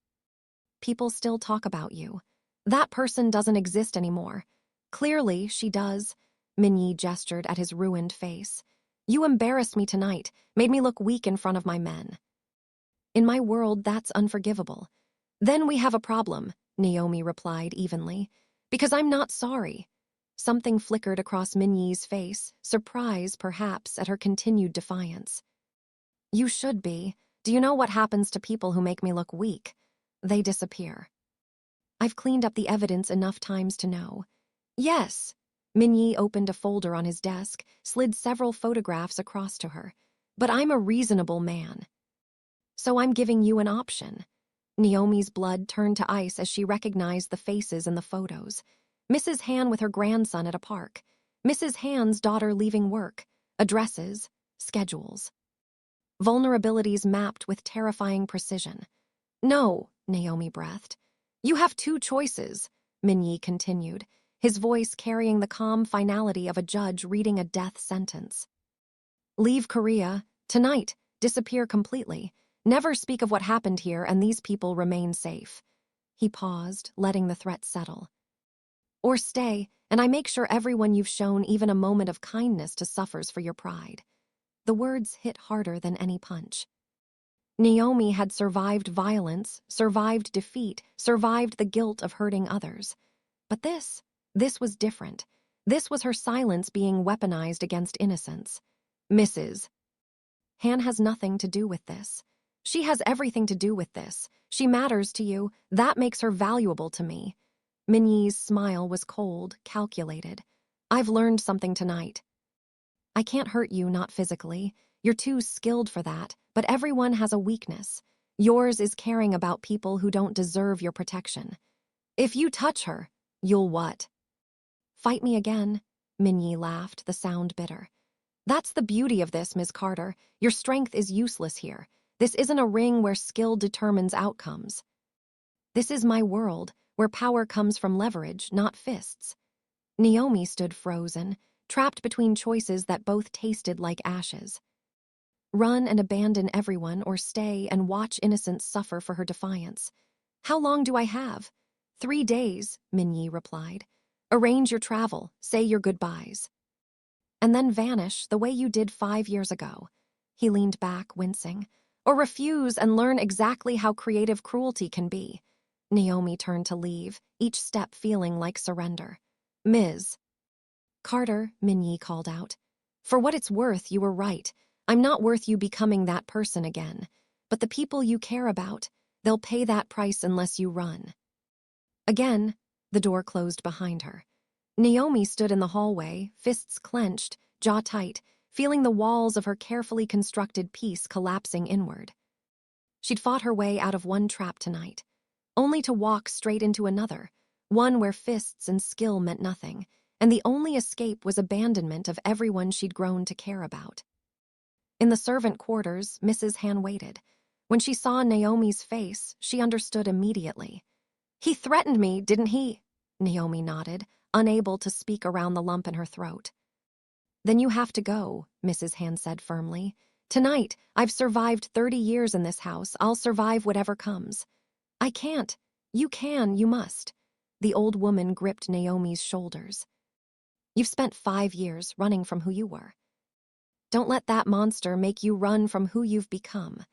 People still talk about you. That person doesn't exist anymore." "Clearly, she does." Minyi gestured at his ruined face. "You embarrassed me tonight, made me look weak in front of my men. In my world, that's unforgivable." "Then we have a problem," Naomi replied evenly. "Because I'm not sorry." Something flickered across Minyi's face, surprise, perhaps, at her continued defiance. "You should be. Do you know what happens to people who make me look weak? They disappear. I've cleaned up the evidence enough times to know." "Yes." Minyi opened a folder on his desk, slid several photographs across to her. "But I'm a reasonable man. So I'm giving you an option." Naomi's blood turned to ice as she recognized the faces in the photos. Mrs. Han with her grandson at a park. Mrs. Han's daughter leaving work. Addresses, schedules. Vulnerabilities mapped with terrifying precision. "No," Naomi breathed. "You have 2 choices," Minyi continued, his voice carrying the calm finality of a judge reading a death sentence. "Leave Korea, tonight, disappear completely. Never speak of what happened here, and these people remain safe." He paused, letting the threat settle. "Or stay, and I make sure everyone you've shown even a moment of kindness to suffers for your pride." The words hit harder than any punch. Naomi had survived violence, survived defeat, survived the guilt of hurting others. But this was different. This was her silence being weaponized against innocence. Mrs. Han has nothing to do with this. She has everything to do with this. She matters to you. That makes her valuable to me. Minyi's smile was cold, calculated. I've learned something tonight. I can't hurt you, not physically. You're too skilled for that, but everyone has a weakness. Yours is caring about people who don't deserve your protection. If you touch her, you'll what? Fight me again, Minyi laughed, the sound bitter. That's the beauty of this, Ms. Carter. Your strength is useless here. This isn't a ring where skill determines outcomes. This is my world, where power comes from leverage, not fists. Naomi stood frozen, trapped between choices that both tasted like ashes. Run and abandon everyone, or stay and watch innocence suffer for her defiance. How long do I have? 3 days, Minyi replied. Arrange your travel, say your goodbyes. And then vanish the way you did 5 years ago. He leaned back, wincing. Or refuse and learn exactly how creative cruelty can be. Naomi turned to leave, each step feeling like surrender. Ms. Carter, Minyi called out. For what it's worth, you were right. I'm not worth you becoming that person again. But the people you care about, they'll pay that price unless you run. Again, the door closed behind her. Naomi stood in the hallway, fists clenched, jaw tight, feeling the walls of her carefully constructed peace collapsing inward. She'd fought her way out of one trap tonight, only to walk straight into another, one where fists and skill meant nothing, and the only escape was abandonment of everyone she'd grown to care about. In the servant quarters, Mrs. Han waited. When she saw Naomi's face, she understood immediately. He threatened me, didn't he? Naomi nodded, unable to speak around the lump in her throat. Then you have to go, Mrs. Han said firmly. Tonight, I've survived 30 years in this house. I'll survive whatever comes. I can't. You can, you must. The old woman gripped Naomi's shoulders. You've spent 5 years running from who you were. Don't let that monster make you run from who you've become.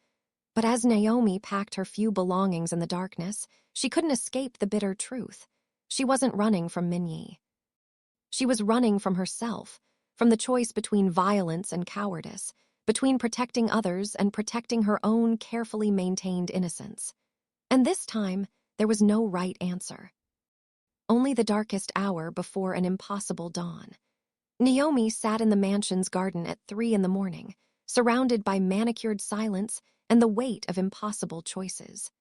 But as Naomi packed her few belongings in the darkness, she couldn't escape the bitter truth. She wasn't running from Minyi. She was running from herself, from the choice between violence and cowardice, between protecting others and protecting her own carefully maintained innocence. And this time, there was no right answer. Only the darkest hour before an impossible dawn. Naomi sat in the mansion's garden at 3 a.m, surrounded by manicured silence and the weight of impossible choices.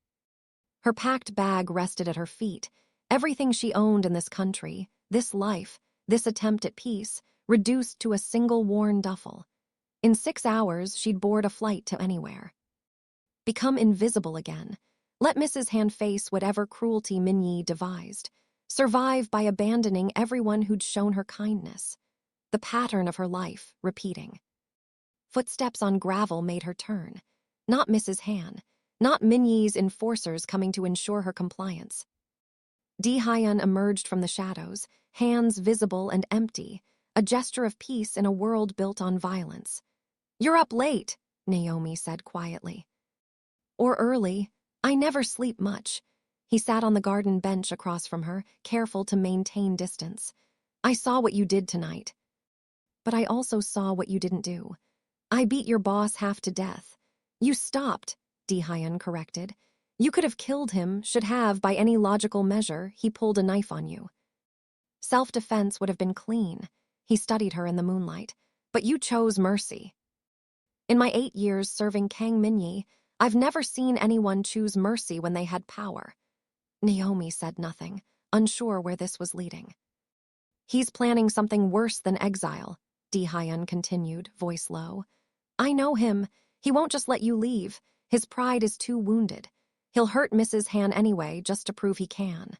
Her packed bag rested at her feet, everything she owned in this country, this life, this attempt at peace, reduced to a single worn duffel. In 6 hours, she'd board a flight to anywhere. Become invisible again. Let Mrs. Han face whatever cruelty Minyi devised. Survive by abandoning everyone who'd shown her kindness. The pattern of her life, repeating. Footsteps on gravel made her turn. Not Mrs. Han. Not Minyi's enforcers coming to ensure her compliance. Di-hyun emerged from the shadows, hands visible and empty, a gesture of peace in a world built on violence. You're up late, Naomi said quietly. Or early. I never sleep much. He sat on the garden bench across from her, careful to maintain distance. I saw what you did tonight. But I also saw what you didn't do. I beat your boss half to death. You stopped, Di-hyun corrected. You could have killed him, should have, by any logical measure. He pulled a knife on you. Self-defense would have been clean. He studied her in the moonlight. But you chose mercy. In my 8 years serving Kang Minyi, I've never seen anyone choose mercy when they had power. Naomi said nothing, unsure where this was leading. He's planning something worse than exile, Di-hyun continued, voice low. I know him. He won't just let you leave. His pride is too wounded. He'll hurt Mrs. Han anyway, just to prove he can.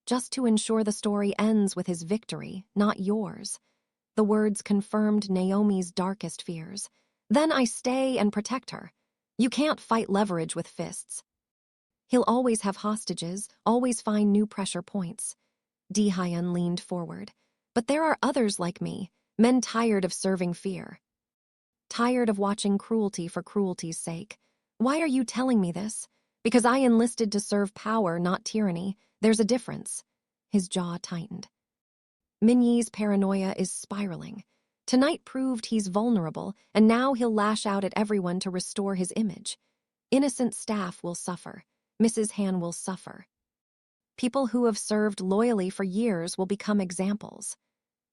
Just to ensure the story ends with his victory, not yours. The words confirmed Naomi's darkest fears. Then I stay and protect her. You can't fight leverage with fists. He'll always have hostages, always find new pressure points. Di-hyun leaned forward. But there are others like me, men tired of serving fear. Tired of watching cruelty for cruelty's sake. Why are you telling me this? Because I enlisted to serve power, not tyranny. There's a difference. His jaw tightened. Minyi's paranoia is spiraling. Tonight proved he's vulnerable, and now he'll lash out at everyone to restore his image. Innocent staff will suffer. Mrs. Han will suffer. People who have served loyally for years will become examples.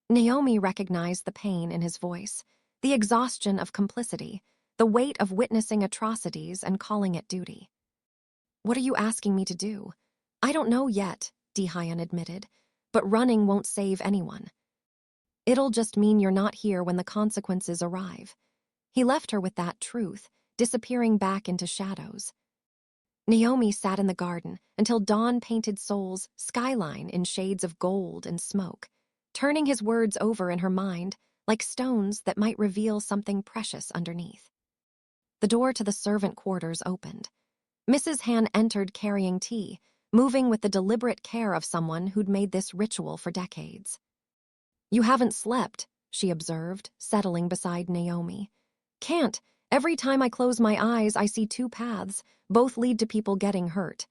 Naomi recognized the pain in his voice, the exhaustion of complicity, the weight of witnessing atrocities and calling it duty. "What are you asking me to do?" "I don't know yet," Dehyun admitted, "but running won't save anyone. It'll just mean you're not here when the consequences arrive." He left her with that truth, disappearing back into shadows. Naomi sat in the garden until dawn painted Seoul's skyline in shades of gold and smoke, turning his words over in her mind like stones that might reveal something precious underneath. The door to the servant quarters opened. Mrs. Han entered carrying tea, moving with the deliberate care of someone who'd made this ritual for decades. "You haven't slept," she observed, settling beside Naomi. "Can't. Every time I close my eyes, I see two paths. Both lead to people getting hurt."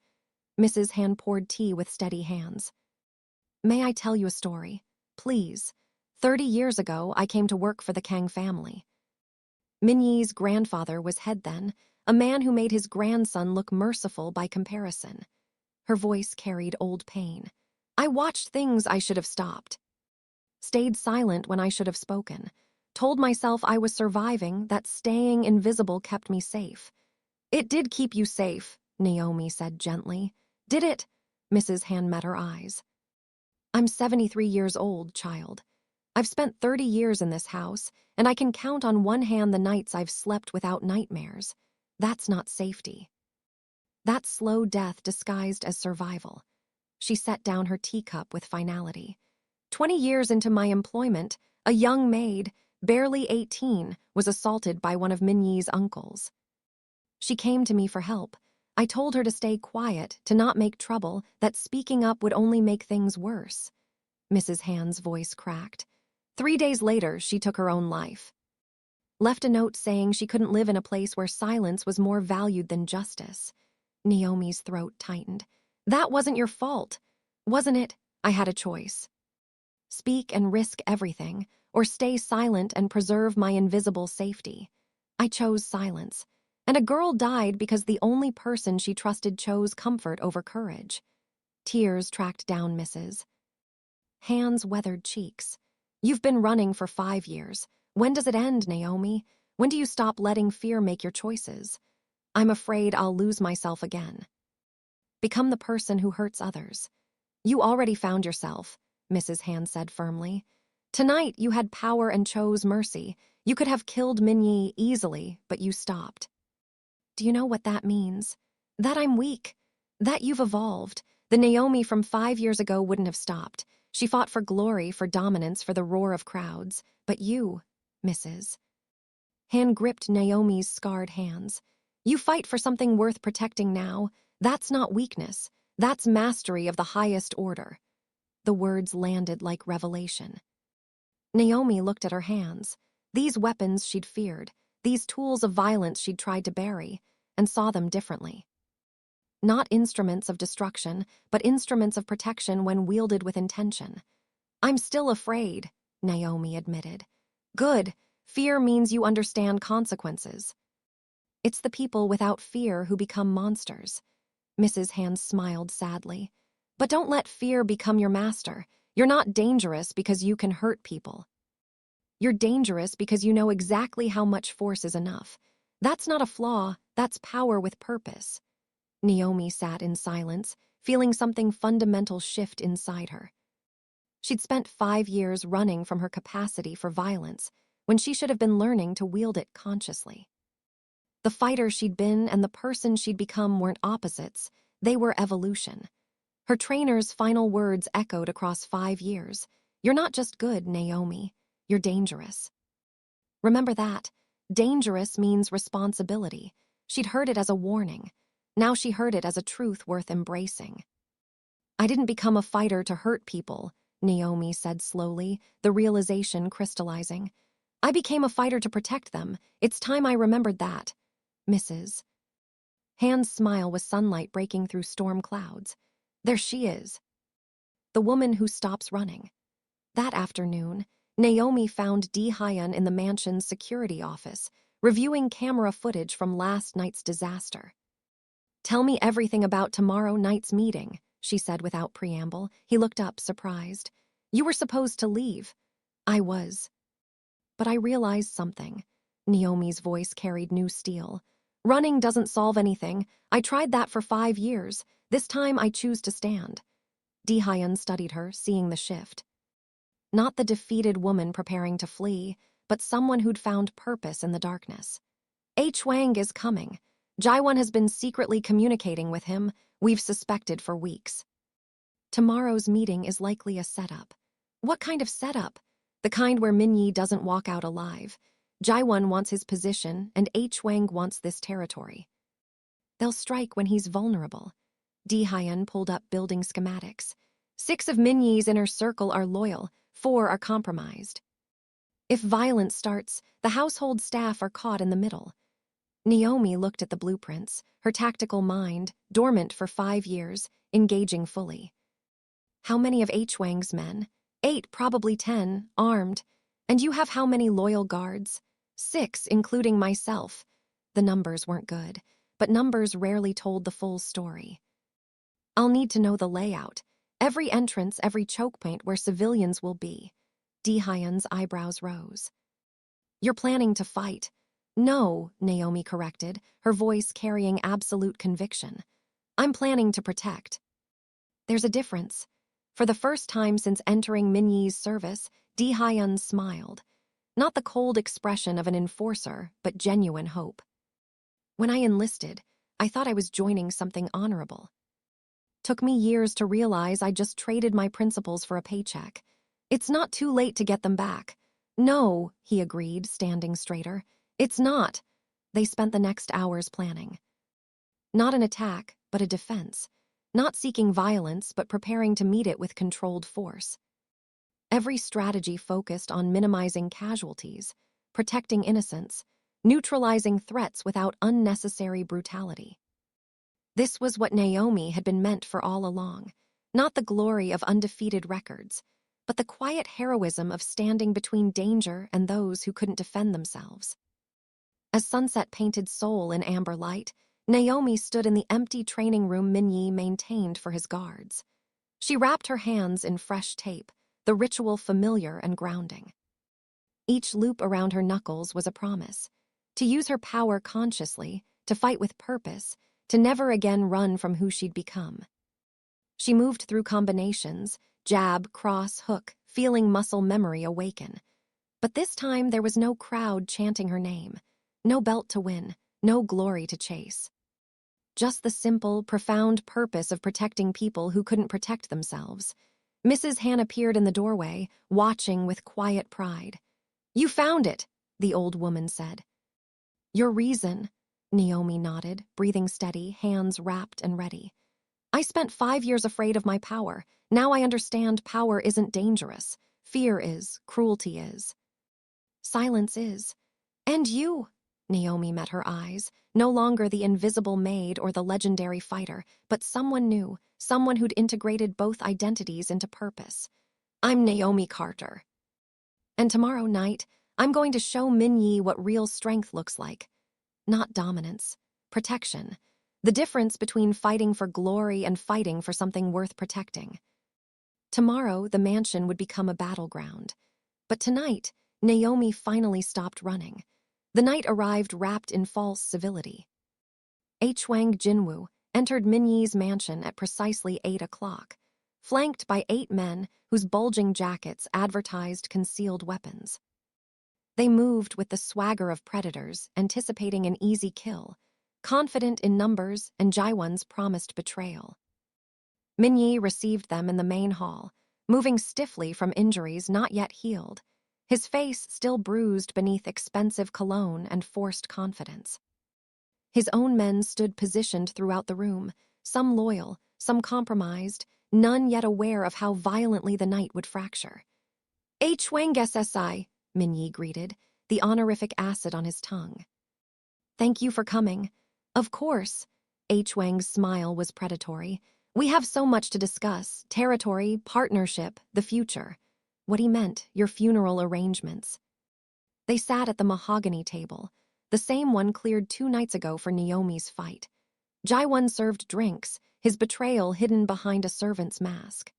Mrs. Han poured tea with steady hands. "May I tell you a story? Please. 30 years ago, I came to work for the Kang family. Minyi's grandfather was head then, a man who made his grandson look merciful by comparison." Her voice carried old pain. "I watched things I should have stopped. Stayed silent when I should have spoken. Told myself I was surviving, that staying invisible kept me safe." "It did keep you safe," Naomi said gently. "Did it?" Mrs. Han met her eyes. "I'm 73 years old, child. I've spent 30 years in this house, and I can count on one hand the nights I've slept without nightmares. That's not safety. That's slow death disguised as survival." She set down her teacup with finality. 20 years into my employment, a young maid, barely 18, was assaulted by one of Minyi's uncles. She came to me for help. I told her to stay quiet, to not make trouble, that speaking up would only make things worse. Mrs. Han's voice cracked. 3 days later, she took her own life. Left a note saying she couldn't live in a place where silence was more valued than justice. Naomi's throat tightened. "That wasn't your fault, wasn't it? I had a choice. Speak and risk everything, or stay silent and preserve my invisible safety. I chose silence. And a girl died because the only person she trusted chose comfort over courage." Tears tracked down Mrs. Han's weathered cheeks. "You've been running for 5 years. When does it end, Naomi? When do you stop letting fear make your choices?" "I'm afraid I'll lose myself again." "Become the person who hurts others." "You already found yourself," Mrs. Han said firmly. "Tonight you had power and chose mercy. You could have killed Minyi easily, but you stopped." "Do you know what that means? That I'm weak. That you've evolved. The Naomi from 5 years ago wouldn't have stopped. She fought for glory, for dominance, for the roar of crowds. But you, Mrs. Han gripped Naomi's scarred hands. You fight for something worth protecting now. That's not weakness. That's mastery of the highest order." The words landed like revelation. Naomi looked at her hands. These weapons she'd feared, these tools of violence she'd tried to bury, and saw them differently. Not instruments of destruction, but instruments of protection when wielded with intention. "I'm still afraid," Naomi admitted. "Good. Fear means you understand consequences." "It's the people without fear who become monsters." Mrs. Han smiled sadly. "But don't let fear become your master. You're not dangerous because you can hurt people. You're dangerous because you know exactly how much force is enough. That's not a flaw, that's power with purpose." Naomi sat in silence, feeling something fundamental shift inside her. She'd spent 5 years running from her capacity for violence, when she should have been learning to wield it consciously. The fighter she'd been and the person she'd become weren't opposites, they were evolution. Her trainer's final words echoed across 5 years. "You're not just good, Naomi. You're dangerous." Remember that. Dangerous means responsibility. She'd heard it as a warning. Now she heard it as a truth worth embracing. "I didn't become a fighter to hurt people," Naomi said slowly, the realization crystallizing. "I became a fighter to protect them. It's time I remembered that." Mrs. Han's smile was sunlight breaking through storm clouds. "There she is. The woman who stops running." That afternoon, Naomi found Di Hyun in the mansion's security office, reviewing camera footage from last night's disaster. "Tell me everything about tomorrow night's meeting," she said without preamble. He looked up, surprised. "You were supposed to leave." "I was. But I realized something." Naomi's voice carried new steel. "Running doesn't solve anything. I tried that for 5 years. This time I choose to stand." Di Hyun studied her, seeing the shift. Not the defeated woman preparing to flee, but someone who'd found purpose in the darkness. "Wang is coming. Jaiwon has been secretly communicating with him. We've suspected for weeks. Tomorrow's meeting is likely a setup." "What kind of setup?" "The kind where Minyi doesn't walk out alive. Jaiwon wants his position, and Wang wants this territory. They'll strike when he's vulnerable." Di Hyun pulled up building schematics. 6 of Minyi's inner circle are loyal, 4 are compromised. If violence starts, the household staff are caught in the middle. Naomi looked at the blueprints, her tactical mind, dormant for 5 years, engaging fully. "How many of Wang's men?" 8, probably 10, armed. "And you have how many loyal guards?" 6, including myself. The numbers weren't good, but numbers rarely told the full story. "I'll need to know the layout. Every entrance, every choke point where civilians will be." Di Hyun's eyebrows rose. "You're planning to fight." "No," Naomi corrected, her voice carrying absolute conviction. "I'm planning to protect." "There's a difference." For the first time since entering Minyi's service, Di Hyun smiled. Not the cold expression of an enforcer, but genuine hope. "When I enlisted, I thought I was joining something honorable. Took me years to realize I just traded my principles for a paycheck. It's not too late to get them back." "No," he agreed, standing straighter. "It's not." They spent the next hours planning. Not an attack, but a defense. Not seeking violence, but preparing to meet it with controlled force. Every strategy focused on minimizing casualties, protecting innocents, neutralizing threats without unnecessary brutality. This was what Naomi had been meant for all along. Not the glory of undefeated records, but the quiet heroism of standing between danger and those who couldn't defend themselves. As sunset painted Seoul in amber light, Naomi stood in the empty training room Minyi maintained for his guards. She wrapped her hands in fresh tape, the ritual familiar and grounding. Each loop around her knuckles was a promise. To use her power consciously, to fight with purpose, to never again run from who she'd become. She moved through combinations, jab, cross, hook, feeling muscle memory awaken. But this time there was no crowd chanting her name, no belt to win, no glory to chase. Just the simple, profound purpose of protecting people who couldn't protect themselves. Mrs. Han appeared in the doorway, watching with quiet pride. "You found it," the old woman said. "Your reason," Naomi nodded, breathing steady, hands wrapped and ready. "I spent 5 years afraid of my power. Now I understand power isn't dangerous. Fear is, cruelty is. Silence is. And you," Naomi met her eyes, no longer the invisible maid or the legendary fighter, but someone new, someone who'd integrated both identities into purpose. "I'm Naomi Carter. And tomorrow night, I'm going to show Minyi what real strength looks like. Not dominance, protection. The difference between fighting for glory and fighting for something worth protecting." Tomorrow, the mansion would become a battleground. But tonight, Naomi finally stopped running. The night arrived wrapped in false civility. Wang Jinwoo entered Minyi's mansion at precisely 8 o'clock, flanked by 8 men whose bulging jackets advertised concealed weapons. They moved with the swagger of predators, anticipating an easy kill, confident in numbers and Jaiwon's promised betrayal. Minyi received them in the main hall, moving stiffly from injuries not yet healed, his face still bruised beneath expensive cologne and forced confidence. His own men stood positioned throughout the room, some loyal, some compromised, none yet aware of how violently the night would fracture. "Wang SSI," Minyi greeted, the honorific acid on his tongue. "Thank you for coming." "Of course." Wang's smile was predatory. "We have so much to discuss: territory, partnership, the future." What he meant, your funeral arrangements. They sat at the mahogany table, the same one cleared 2 nights ago for Naomi's fight. Jaiwon served drinks, his betrayal hidden behind a servant's mask.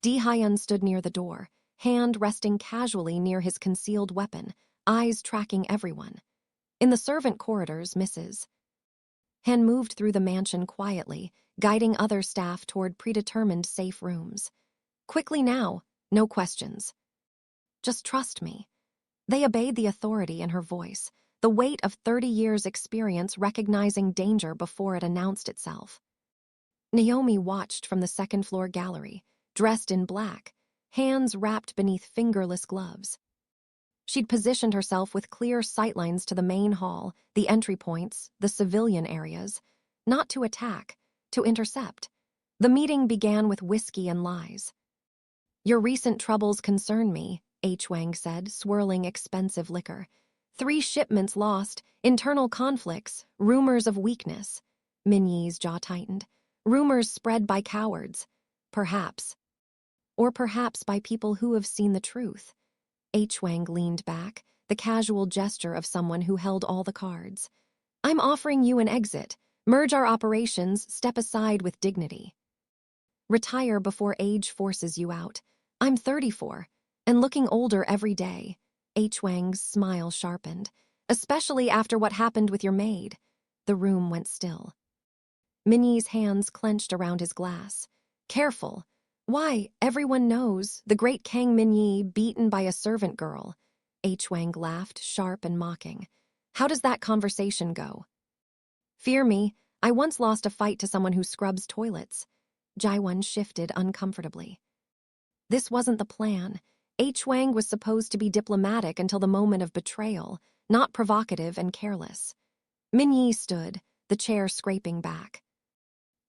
Di-hyun stood near the door, hand resting casually near his concealed weapon, eyes tracking everyone. In the servant corridors, Mrs. Han moved through the mansion quietly, guiding other staff toward predetermined safe rooms. Quickly now, no questions. Just trust me. They obeyed the authority in her voice, the weight of 30 years' experience recognizing danger before it announced itself. Naomi watched from the second-floor gallery, dressed in black, hands wrapped beneath fingerless gloves. She'd positioned herself with clear sightlines to the main hall, the entry points, the civilian areas, not to attack, to intercept. The meeting began with whiskey and lies. Your recent troubles concern me, H. Wang said, swirling expensive liquor. 3 shipments lost, internal conflicts, rumors of weakness. Minyi's jaw tightened. Rumors spread by cowards. Perhaps. Or perhaps by people who have seen the truth. H. Wang leaned back, the casual gesture of someone who held all the cards. I'm offering you an exit. Merge our operations, step aside with dignity. Retire before age forces you out. I'm 34, and looking older every day. H. Wang's smile sharpened, especially after what happened with your maid. The room went still. Minnie's hands clenched around his glass. Careful. Why, everyone knows, the great Kang Minyi beaten by a servant girl. H. Wang laughed, sharp and mocking. How does that conversation go? Fear me, I once lost a fight to someone who scrubs toilets. Jaiwon shifted uncomfortably. This wasn't the plan. H. Wang was supposed to be diplomatic until the moment of betrayal, not provocative and careless. Minyi stood, the chair scraping back.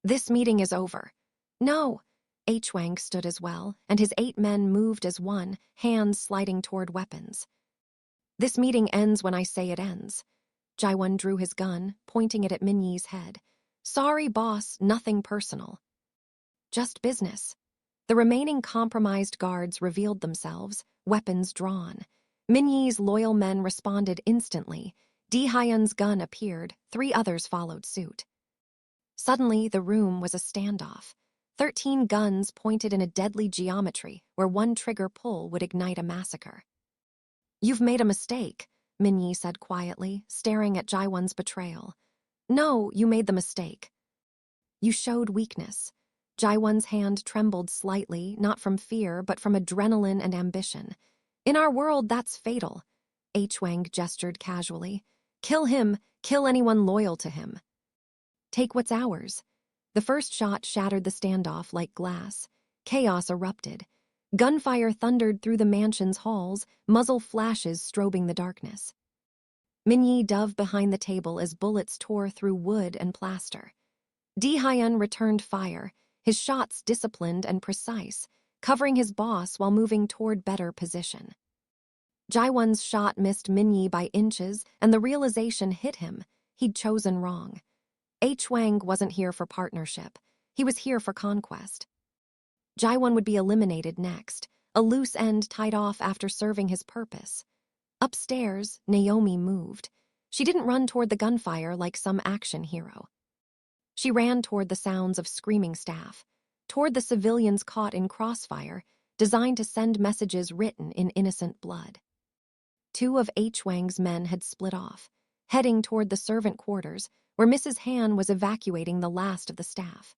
This meeting is over. No. H. Wang stood as well, and his 8 men moved as one, hands sliding toward weapons. This meeting ends when I say it ends. Jaiwon drew his gun, pointing it at Minyi's head. Sorry, boss, nothing personal. Just business. The remaining compromised guards revealed themselves, weapons drawn. Minyi's loyal men responded instantly. Di-hyun's gun appeared, 3 others followed suit. Suddenly, the room was a standoff. 13 guns pointed in a deadly geometry where one trigger pull would ignite a massacre. You've made a mistake, Minyi said quietly, staring at Jaiwon's betrayal. No, you made the mistake. You showed weakness. Jaiwon's hand trembled slightly, not from fear, but from adrenaline and ambition. In our world, that's fatal. H. Wang gestured casually. Kill him, kill anyone loyal to him. Take what's ours. The first shot shattered the standoff like glass. Chaos erupted. Gunfire thundered through the mansion's halls, muzzle flashes strobing the darkness. Minyi dove behind the table as bullets tore through wood and plaster. Di-hyun returned fire, his shots disciplined and precise, covering his boss while moving toward better position. Jaiwon's shot missed Minyi by inches, and the realization hit him. He'd chosen wrong. H. Wang wasn't here for partnership. He was here for conquest. Jaiwon would be eliminated next, a loose end tied off after serving his purpose. Upstairs, Naomi moved. She didn't run toward the gunfire like some action hero. She ran toward the sounds of screaming staff, toward the civilians caught in crossfire, designed to send messages written in innocent blood. 2 of H. Wang's men had split off, heading toward the servant quarters, where Mrs. Han was evacuating the last of the staff.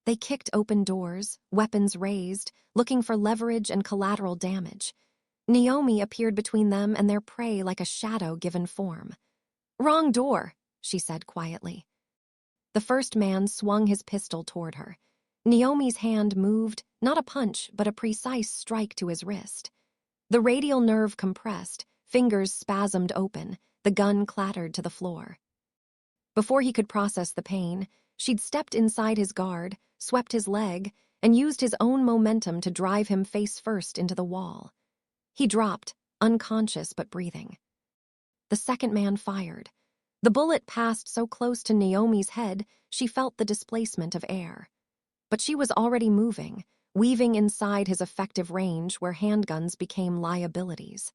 They kicked open doors, weapons raised, looking for leverage and collateral damage. Naomi appeared between them and their prey like a shadow given form. Wrong door, she said quietly. The first man swung his pistol toward her. Naomi's hand moved, not a punch, but a precise strike to his wrist. The radial nerve compressed, fingers spasmed open, the gun clattered to the floor. Before he could process the pain, she'd stepped inside his guard, swept his leg, and used his own momentum to drive him face first into the wall. He dropped, unconscious but breathing. The second man fired. The bullet passed so close to Naomi's head, she felt the displacement of air. But she was already moving, weaving inside his effective range where handguns became liabilities.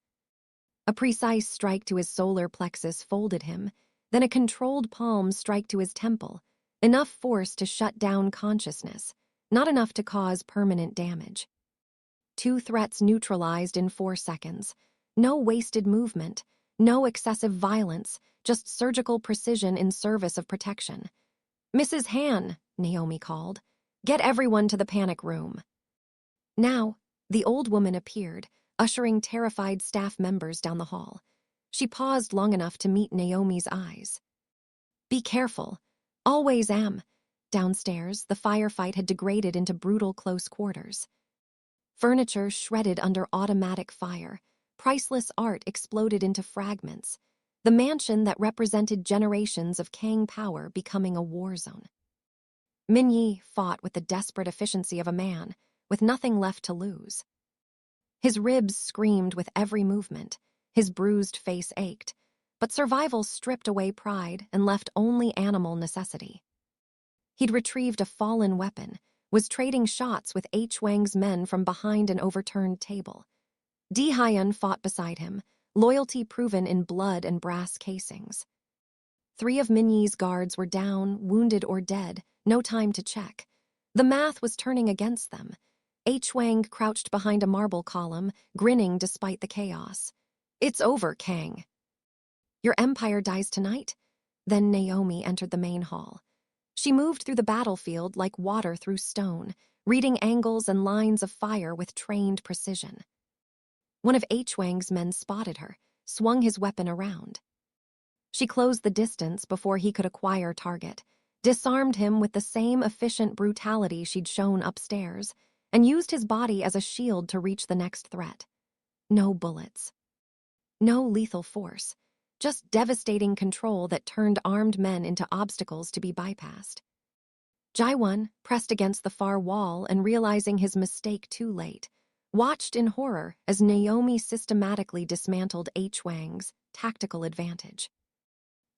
A precise strike to his solar plexus folded him, then a controlled palm strike to his temple, enough force to shut down consciousness, not enough to cause permanent damage. 2 threats neutralized in 4 seconds. No wasted movement, no excessive violence, just surgical precision in service of protection. "Mrs. Han," Naomi called. "Get everyone to the panic room." Now, the old woman appeared, ushering terrified staff members down the hall. She paused long enough to meet Naomi's eyes. "Be careful. Always am." Downstairs, the firefight had degraded into brutal close quarters. Furniture shredded under automatic fire. Priceless art exploded into fragments. The mansion that represented generations of Kang power becoming a war zone. Minyi fought with the desperate efficiency of a man, with nothing left to lose. His ribs screamed with every movement. His bruised face ached. But survival stripped away pride and left only animal necessity. He'd retrieved a fallen weapon, was trading shots with H. Wang's men from behind an overturned table. Di Hyun fought beside him, loyalty proven in blood and brass casings. 3 of Minyi's guards were down, wounded or dead, no time to check. The math was turning against them. H. Wang crouched behind a marble column, grinning despite the chaos. "It's over, Kang." "Your empire dies tonight?" Then Naomi entered the main hall. She moved through the battlefield like water through stone, reading angles and lines of fire with trained precision. One of H. Wang's men spotted her, swung his weapon around. She closed the distance before he could acquire target, disarmed him with the same efficient brutality she'd shown upstairs, and used his body as a shield to reach the next threat. No bullets. No lethal force. Just devastating control that turned armed men into obstacles to be bypassed. Jaiwon, pressed against the far wall and realizing his mistake too late, watched in horror as Naomi systematically dismantled H. Wang's tactical advantage.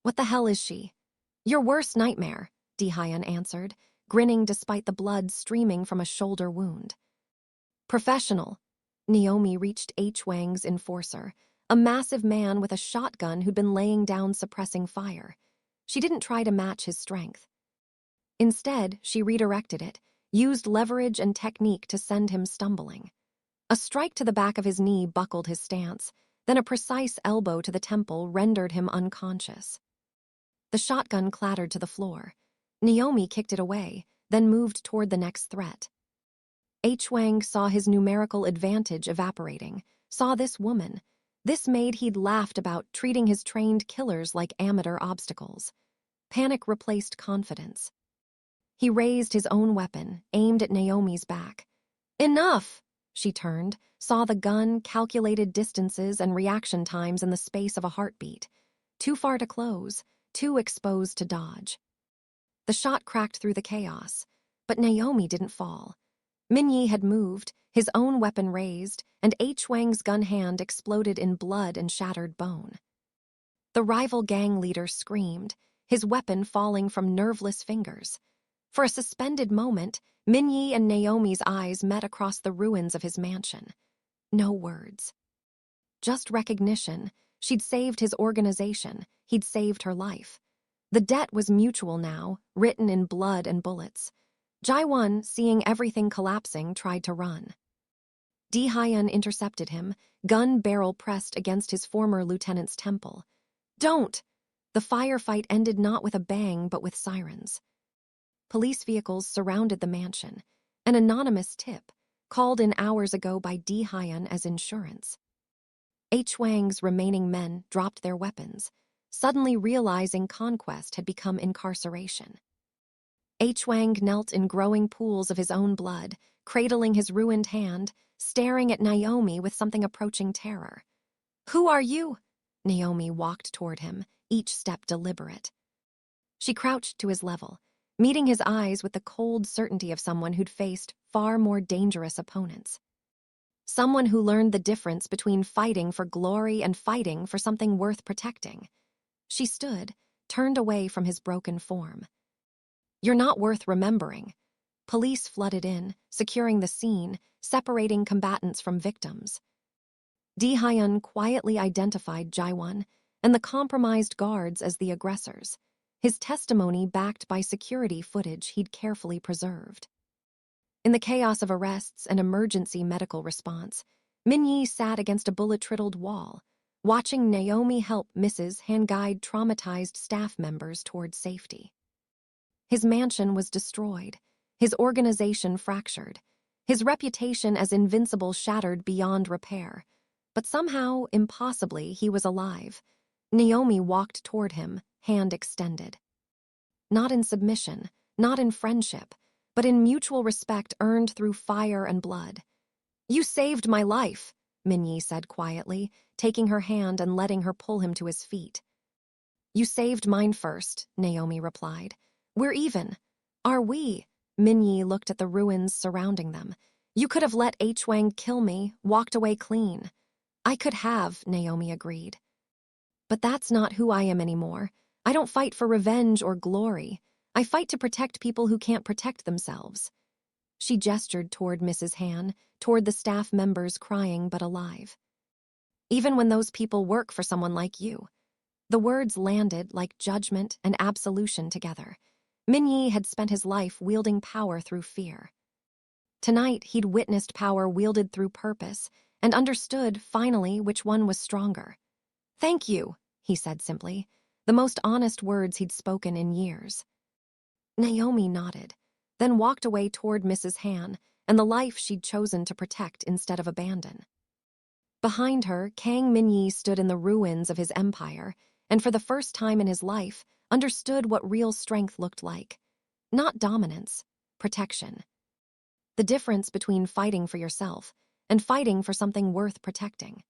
"What the hell is she?" "Your worst nightmare," Di Hyun answered, grinning despite the blood streaming from a shoulder wound. "Professional." Naomi reached H. Wang's enforcer, a massive man with a shotgun who'd been laying down suppressing fire. She didn't try to match his strength. Instead, she redirected it, used leverage and technique to send him stumbling. A strike to the back of his knee buckled his stance, then a precise elbow to the temple rendered him unconscious. The shotgun clattered to the floor. Naomi kicked it away, then moved toward the next threat. H. Wang saw his numerical advantage evaporating, saw this woman, this maid he'd laughed about treating his trained killers like amateur obstacles. Panic replaced confidence. He raised his own weapon, aimed at Naomi's back. "Enough!" She turned, saw the gun, calculated distances and reaction times in the space of a heartbeat. Too far to close, too exposed to dodge. The shot cracked through the chaos, but Naomi didn't fall. Minyi had moved, his own weapon raised, and H. Wang's gun hand exploded in blood and shattered bone. The rival gang leader screamed, his weapon falling from nerveless fingers. For a suspended moment, Minyi and Naomi's eyes met across the ruins of his mansion. No words. Just recognition. She'd saved his organization. He'd saved her life. The debt was mutual now, written in blood and bullets. Jaiwon, seeing everything collapsing, tried to run. Di Hyun intercepted him, gun barrel pressed against his former lieutenant's temple. "Don't!" The firefight ended not with a bang but with sirens. Police vehicles surrounded the mansion. An anonymous tip, called in hours ago by Di Hyun as insurance. H. Wang's remaining men dropped their weapons, suddenly realizing conquest had become incarceration. H. Wang knelt in growing pools of his own blood, cradling his ruined hand, staring at Naomi with something approaching terror. "Who are you?" Naomi walked toward him, each step deliberate. She crouched to his level, meeting his eyes with the cold certainty of someone who'd faced far more dangerous opponents. Someone who learned the difference between fighting for glory and fighting for something worth protecting. She stood, turned away from his broken form. "You're not worth remembering." Police flooded in, securing the scene, separating combatants from victims. Di-hyun quietly identified Jaewon and the compromised guards as the aggressors, his testimony backed by security footage he'd carefully preserved. In the chaos of arrests and emergency medical response, Min-yi sat against a bullet-riddled wall, watching Naomi help Mrs. Han guide traumatized staff members toward safety. His mansion was destroyed, his organization fractured, his reputation as invincible shattered beyond repair. But somehow, impossibly, he was alive. Naomi walked toward him, hand extended. Not in submission, not in friendship, but in mutual respect earned through fire and blood. "You saved my life," Min-yi said quietly, taking her hand and letting her pull him to his feet. "You saved mine first," Naomi replied. "We're even." "Are we?" Min-yi looked at the ruins surrounding them. "You could have let H-Wang kill me, walked away clean." "I could have," Naomi agreed. "But that's not who I am anymore. I don't fight for revenge or glory. I fight to protect people who can't protect themselves." She gestured toward Mrs. Han, toward the staff members crying but alive. "Even when those people work for someone like you." The words landed like judgment and absolution together. Min-yi had spent his life wielding power through fear. Tonight, he'd witnessed power wielded through purpose and understood, finally, which one was stronger. "Thank you," he said simply, the most honest words he'd spoken in years. Naomi nodded, then walked away toward Mrs. Han and the life she'd chosen to protect instead of abandon. Behind her, Kang Min-yi stood in the ruins of his empire and for the first time in his life understood what real strength looked like. Not dominance, protection. The difference between fighting for yourself and fighting for something worth protecting.